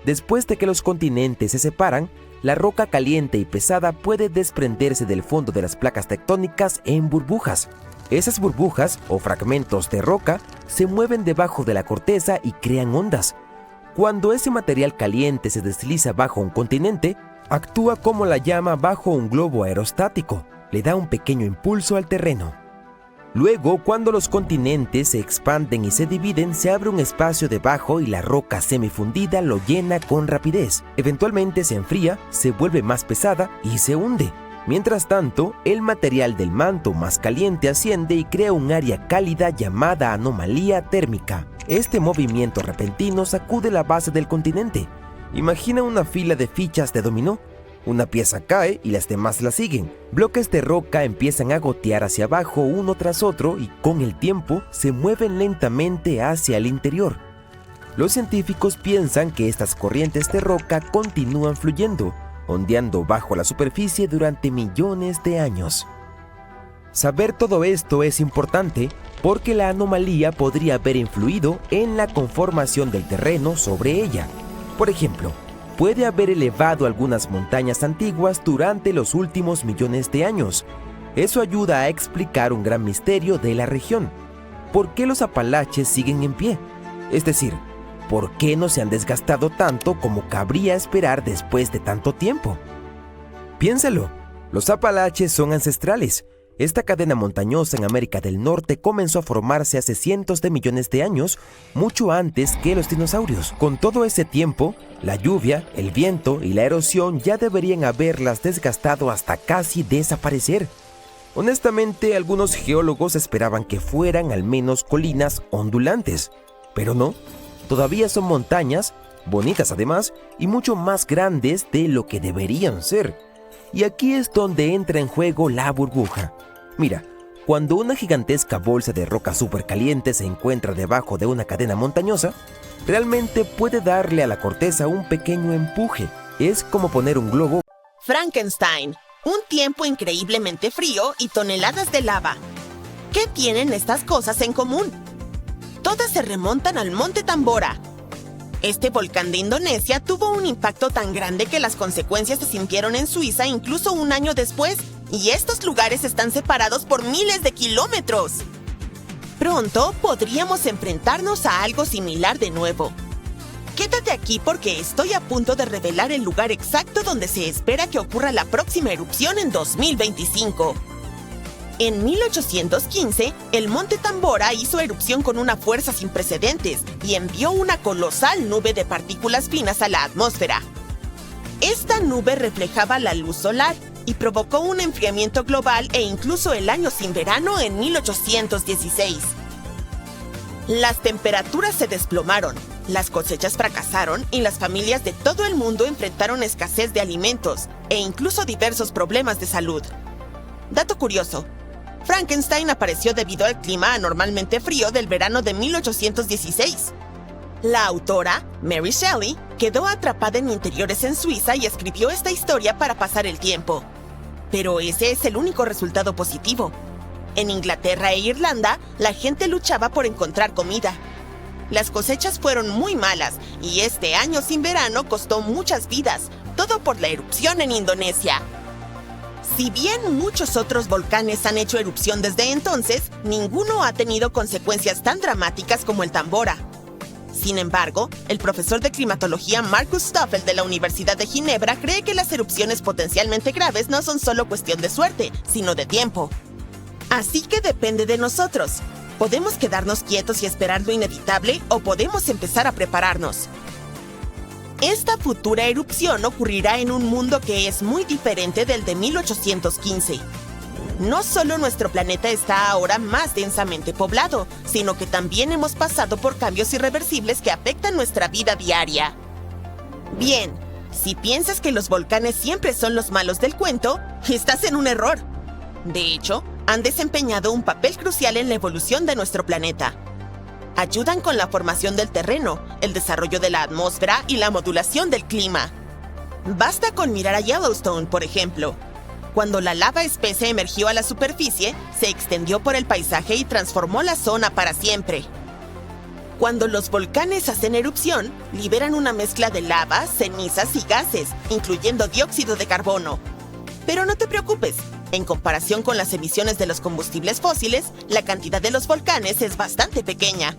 Después de que los continentes se separan, la roca caliente y pesada puede desprenderse del fondo de las placas tectónicas en burbujas. Esas burbujas, o fragmentos de roca, se mueven debajo de la corteza y crean ondas. Cuando ese material caliente se desliza bajo un continente, actúa como la llama bajo un globo aerostático, le da un pequeño impulso al terreno. Luego, cuando los continentes se expanden y se dividen, se abre un espacio debajo y la roca semifundida lo llena con rapidez. Eventualmente se enfría, se vuelve más pesada y se hunde. Mientras tanto, el material del manto más caliente asciende y crea un área cálida llamada anomalía térmica. Este movimiento repentino sacude la base del continente. Imagina una fila de fichas de dominó. Una pieza cae y las demás la siguen. Bloques de roca empiezan a gotear hacia abajo uno tras otro y con el tiempo se mueven lentamente hacia el interior. Los científicos piensan que estas corrientes de roca continúan fluyendo, ondeando bajo la superficie durante millones de años. Saber todo esto es importante porque la anomalía podría haber influido en la conformación del terreno sobre ella. Por ejemplo, puede haber elevado algunas montañas antiguas durante los últimos millones de años. Eso ayuda a explicar un gran misterio de la región. ¿Por qué los Apalaches siguen en pie? Es decir, ¿por qué no se han desgastado tanto como cabría esperar después de tanto tiempo? Piénsalo, los Apalaches son ancestrales. Esta cadena montañosa en América del Norte comenzó a formarse hace cientos de millones de años, mucho antes que los dinosaurios. Con todo ese tiempo, la lluvia, el viento y la erosión ya deberían haberlas desgastado hasta casi desaparecer. Honestamente, algunos geólogos esperaban que fueran al menos colinas ondulantes, pero no. Todavía son montañas, bonitas además, y mucho más grandes de lo que deberían ser. Y aquí es donde entra en juego la burbuja. Mira, cuando una gigantesca bolsa de roca supercaliente se encuentra debajo de una cadena montañosa, realmente puede darle a la corteza un pequeño empuje. Es como poner un globo. Frankenstein, un tiempo increíblemente frío y toneladas de lava. ¿Qué tienen estas cosas en común? Todas se remontan al Monte Tambora. Este volcán de Indonesia tuvo un impacto tan grande que las consecuencias se sintieron en Suiza incluso un año después, y estos lugares están separados por miles de kilómetros. Pronto podríamos enfrentarnos a algo similar de nuevo. Quédate aquí porque estoy a punto de revelar el lugar exacto donde se espera que ocurra la próxima erupción en 2025. En 1815, el Monte Tambora hizo erupción con una fuerza sin precedentes y envió una colosal nube de partículas finas a la atmósfera. Esta nube reflejaba la luz solar y provocó un enfriamiento global e incluso el año sin verano en 1816. Las temperaturas se desplomaron, las cosechas fracasaron y las familias de todo el mundo enfrentaron escasez de alimentos e incluso diversos problemas de salud. Dato curioso: Frankenstein apareció debido al clima anormalmente frío del verano de 1816. La autora, Mary Shelley, quedó atrapada en interiores en Suiza y escribió esta historia para pasar el tiempo. Pero ese es el único resultado positivo. En Inglaterra e Irlanda, la gente luchaba por encontrar comida. Las cosechas fueron muy malas y este año sin verano costó muchas vidas, todo por la erupción en Indonesia. Si bien muchos otros volcanes han hecho erupción desde entonces, ninguno ha tenido consecuencias tan dramáticas como el Tambora. Sin embargo, el profesor de climatología Markus Stoffel de la Universidad de Ginebra cree que las erupciones potencialmente graves no son solo cuestión de suerte, sino de tiempo. Así que depende de nosotros. Podemos quedarnos quietos y esperar lo inevitable o podemos empezar a prepararnos. Esta futura erupción ocurrirá en un mundo que es muy diferente del de 1815. No solo nuestro planeta está ahora más densamente poblado, sino que también hemos pasado por cambios irreversibles que afectan nuestra vida diaria. Bien, si piensas que los volcanes siempre son los malos del cuento, estás en un error. De hecho, han desempeñado un papel crucial en la evolución de nuestro planeta. Ayudan con la formación del terreno, el desarrollo de la atmósfera y la modulación del clima. Basta con mirar a Yellowstone, por ejemplo. Cuando la lava espesa emergió a la superficie, se extendió por el paisaje y transformó la zona para siempre. Cuando los volcanes hacen erupción, liberan una mezcla de lava, cenizas y gases, incluyendo dióxido de carbono. Pero no te preocupes, en comparación con las emisiones de los combustibles fósiles, la cantidad de los volcanes es bastante pequeña.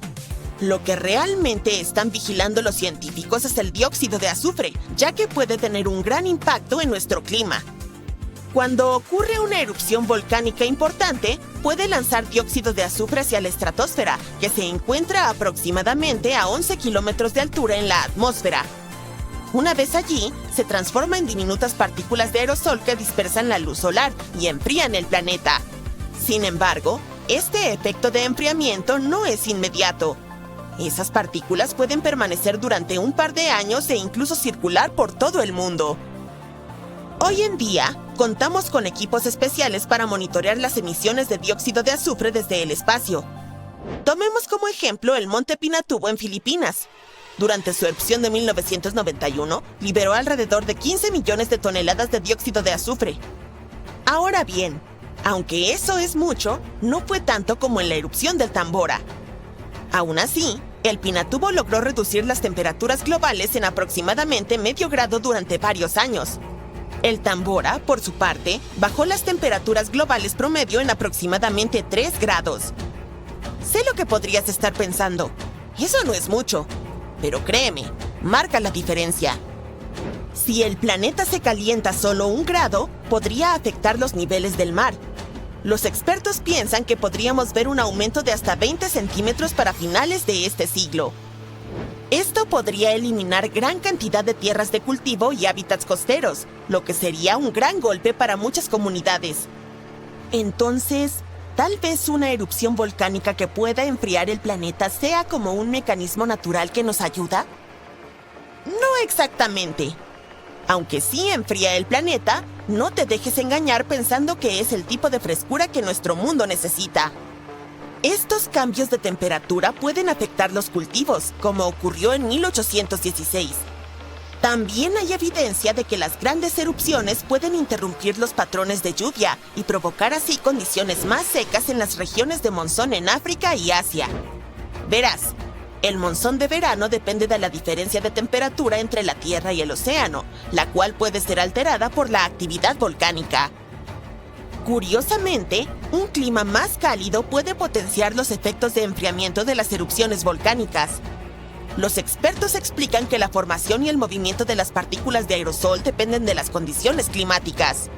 Lo que realmente están vigilando los científicos es el dióxido de azufre, ya que puede tener un gran impacto en nuestro clima. Cuando ocurre una erupción volcánica importante, puede lanzar dióxido de azufre hacia la estratosfera, que se encuentra aproximadamente a 11 kilómetros de altura en la atmósfera. Una vez allí, se transforma en diminutas partículas de aerosol que dispersan la luz solar y enfrían el planeta. Sin embargo, este efecto de enfriamiento no es inmediato. Esas partículas pueden permanecer durante un par de años e incluso circular por todo el mundo. Hoy en día, contamos con equipos especiales para monitorear las emisiones de dióxido de azufre desde el espacio. Tomemos como ejemplo el Monte Pinatubo en Filipinas. Durante su erupción de 1991, liberó alrededor de 15 millones de toneladas de dióxido de azufre. Ahora bien, aunque eso es mucho, no fue tanto como en la erupción del Tambora. Aún así, el Pinatubo logró reducir las temperaturas globales en aproximadamente medio grado durante varios años. El Tambora, por su parte, bajó las temperaturas globales promedio en aproximadamente 3 grados. Sé lo que podrías estar pensando. Eso no es mucho. Pero créeme, marca la diferencia. Si el planeta se calienta solo 1 grado, podría afectar los niveles del mar. Los expertos piensan que podríamos ver un aumento de hasta 20 centímetros para finales de este siglo. Esto podría eliminar gran cantidad de tierras de cultivo y hábitats costeros, lo que sería un gran golpe para muchas comunidades. Entonces, tal vez una erupción volcánica que pueda enfriar el planeta sea como un mecanismo natural que nos ayuda. No exactamente. Aunque sí enfría el planeta, no te dejes engañar pensando que es el tipo de frescura que nuestro mundo necesita. Estos cambios de temperatura pueden afectar los cultivos, como ocurrió en 1816. También hay evidencia de que las grandes erupciones pueden interrumpir los patrones de lluvia y provocar así condiciones más secas en las regiones de monzón en África y Asia. Verás, el monzón de verano depende de la diferencia de temperatura entre la Tierra y el océano, la cual puede ser alterada por la actividad volcánica. Curiosamente, un clima más cálido puede potenciar los efectos de enfriamiento de las erupciones volcánicas. Los expertos explican que la formación y el movimiento de las partículas de aerosol dependen de las condiciones climáticas.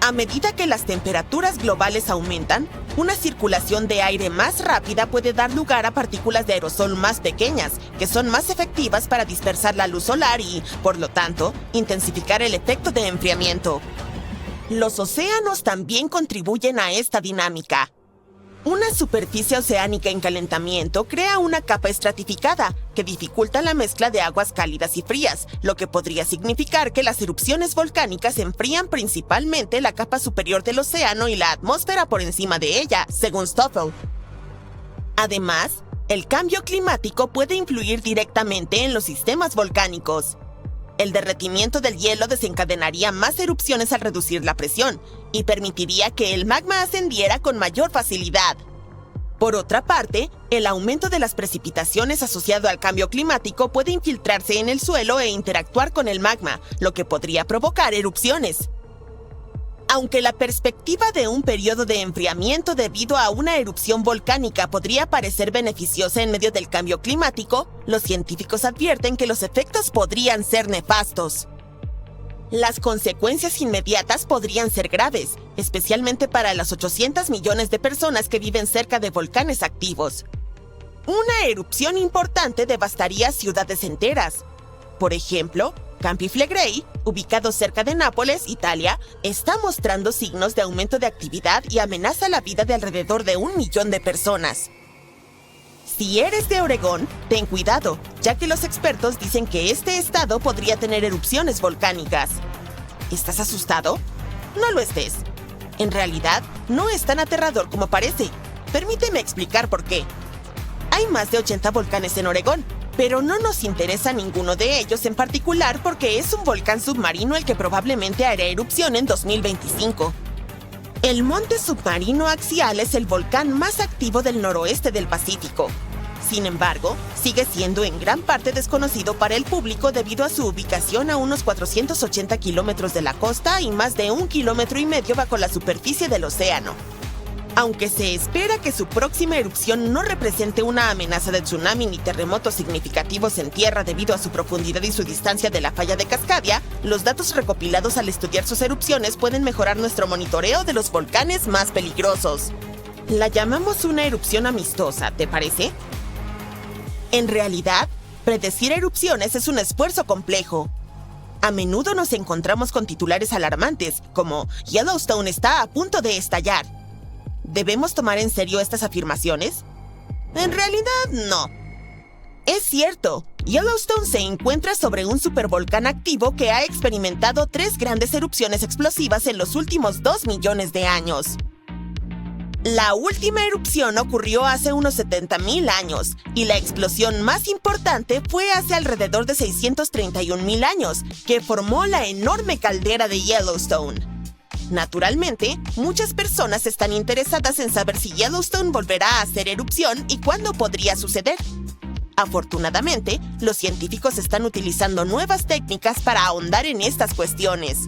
A medida que las temperaturas globales aumentan, una circulación de aire más rápida puede dar lugar a partículas de aerosol más pequeñas, que son más efectivas para dispersar la luz solar y, por lo tanto, intensificar el efecto de enfriamiento. Los océanos también contribuyen a esta dinámica. Una superficie oceánica en calentamiento crea una capa estratificada que dificulta la mezcla de aguas cálidas y frías, lo que podría significar que las erupciones volcánicas enfrían principalmente la capa superior del océano y la atmósfera por encima de ella, según Stoffel. Además, el cambio climático puede influir directamente en los sistemas volcánicos. El derretimiento del hielo desencadenaría más erupciones al reducir la presión y permitiría que el magma ascendiera con mayor facilidad. Por otra parte, el aumento de las precipitaciones asociado al cambio climático puede infiltrarse en el suelo e interactuar con el magma, lo que podría provocar erupciones. Aunque la perspectiva de un periodo de enfriamiento debido a una erupción volcánica podría parecer beneficiosa en medio del cambio climático, los científicos advierten que los efectos podrían ser nefastos. Las consecuencias inmediatas podrían ser graves, especialmente para las 800 millones de personas que viven cerca de volcanes activos. Una erupción importante devastaría ciudades enteras. Por ejemplo, Campi Flegrei, ubicado cerca de Nápoles, Italia, está mostrando signos de aumento de actividad y amenaza la vida de alrededor de 1 millón de personas. Si eres de Oregón, ten cuidado, ya que los expertos dicen que este estado podría tener erupciones volcánicas. ¿Estás asustado? No lo estés. En realidad, no es tan aterrador como parece. Permíteme explicar por qué. Hay más de 80 volcanes en Oregón, pero no nos interesa ninguno de ellos en particular porque es un volcán submarino el que probablemente hará erupción en 2025. El monte submarino axial es el volcán más activo del noroeste del Pacífico. Sin embargo, sigue siendo en gran parte desconocido para el público debido a su ubicación a unos 480 kilómetros de la costa y más de 1,5 kilómetros bajo la superficie del océano. Aunque se espera que su próxima erupción no represente una amenaza de tsunami ni terremotos significativos en tierra debido a su profundidad y su distancia de la falla de Cascadia, los datos recopilados al estudiar sus erupciones pueden mejorar nuestro monitoreo de los volcanes más peligrosos. La llamamos una erupción amistosa, ¿te parece? En realidad, predecir erupciones es un esfuerzo complejo. A menudo nos encontramos con titulares alarmantes, como Yellowstone está a punto de estallar. ¿Debemos tomar en serio estas afirmaciones? En realidad, no. Es cierto, Yellowstone se encuentra sobre un supervolcán activo que ha experimentado 3 grandes erupciones explosivas en los últimos 2 millones de años. La última erupción ocurrió hace unos 70.000 años, y la explosión más importante fue hace alrededor de 631.000 años, que formó la enorme caldera de Yellowstone. Naturalmente, muchas personas están interesadas en saber si Yellowstone volverá a hacer erupción y cuándo podría suceder. Afortunadamente, los científicos están utilizando nuevas técnicas para ahondar en estas cuestiones.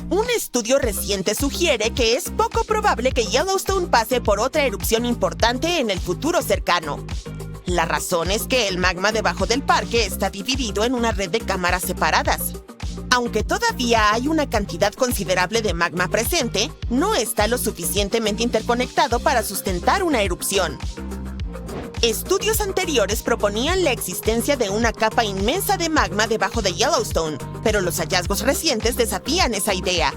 Un estudio reciente sugiere que es poco probable que Yellowstone pase por otra erupción importante en el futuro cercano. La razón es que el magma debajo del parque está dividido en una red de cámaras separadas. Aunque todavía hay una cantidad considerable de magma presente, no está lo suficientemente interconectado para sustentar una erupción. Estudios anteriores proponían la existencia de una capa inmensa de magma debajo de Yellowstone, pero los hallazgos recientes desafían esa idea.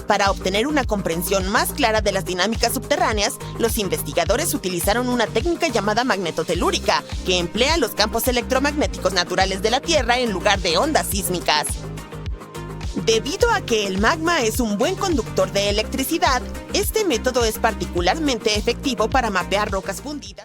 Para obtener una comprensión más clara de las dinámicas subterráneas, los investigadores utilizaron una técnica llamada magnetotelúrica, que emplea los campos electromagnéticos naturales de la Tierra en lugar de ondas sísmicas. Debido a que el magma es un buen conductor de electricidad, este método es particularmente efectivo para mapear rocas fundidas.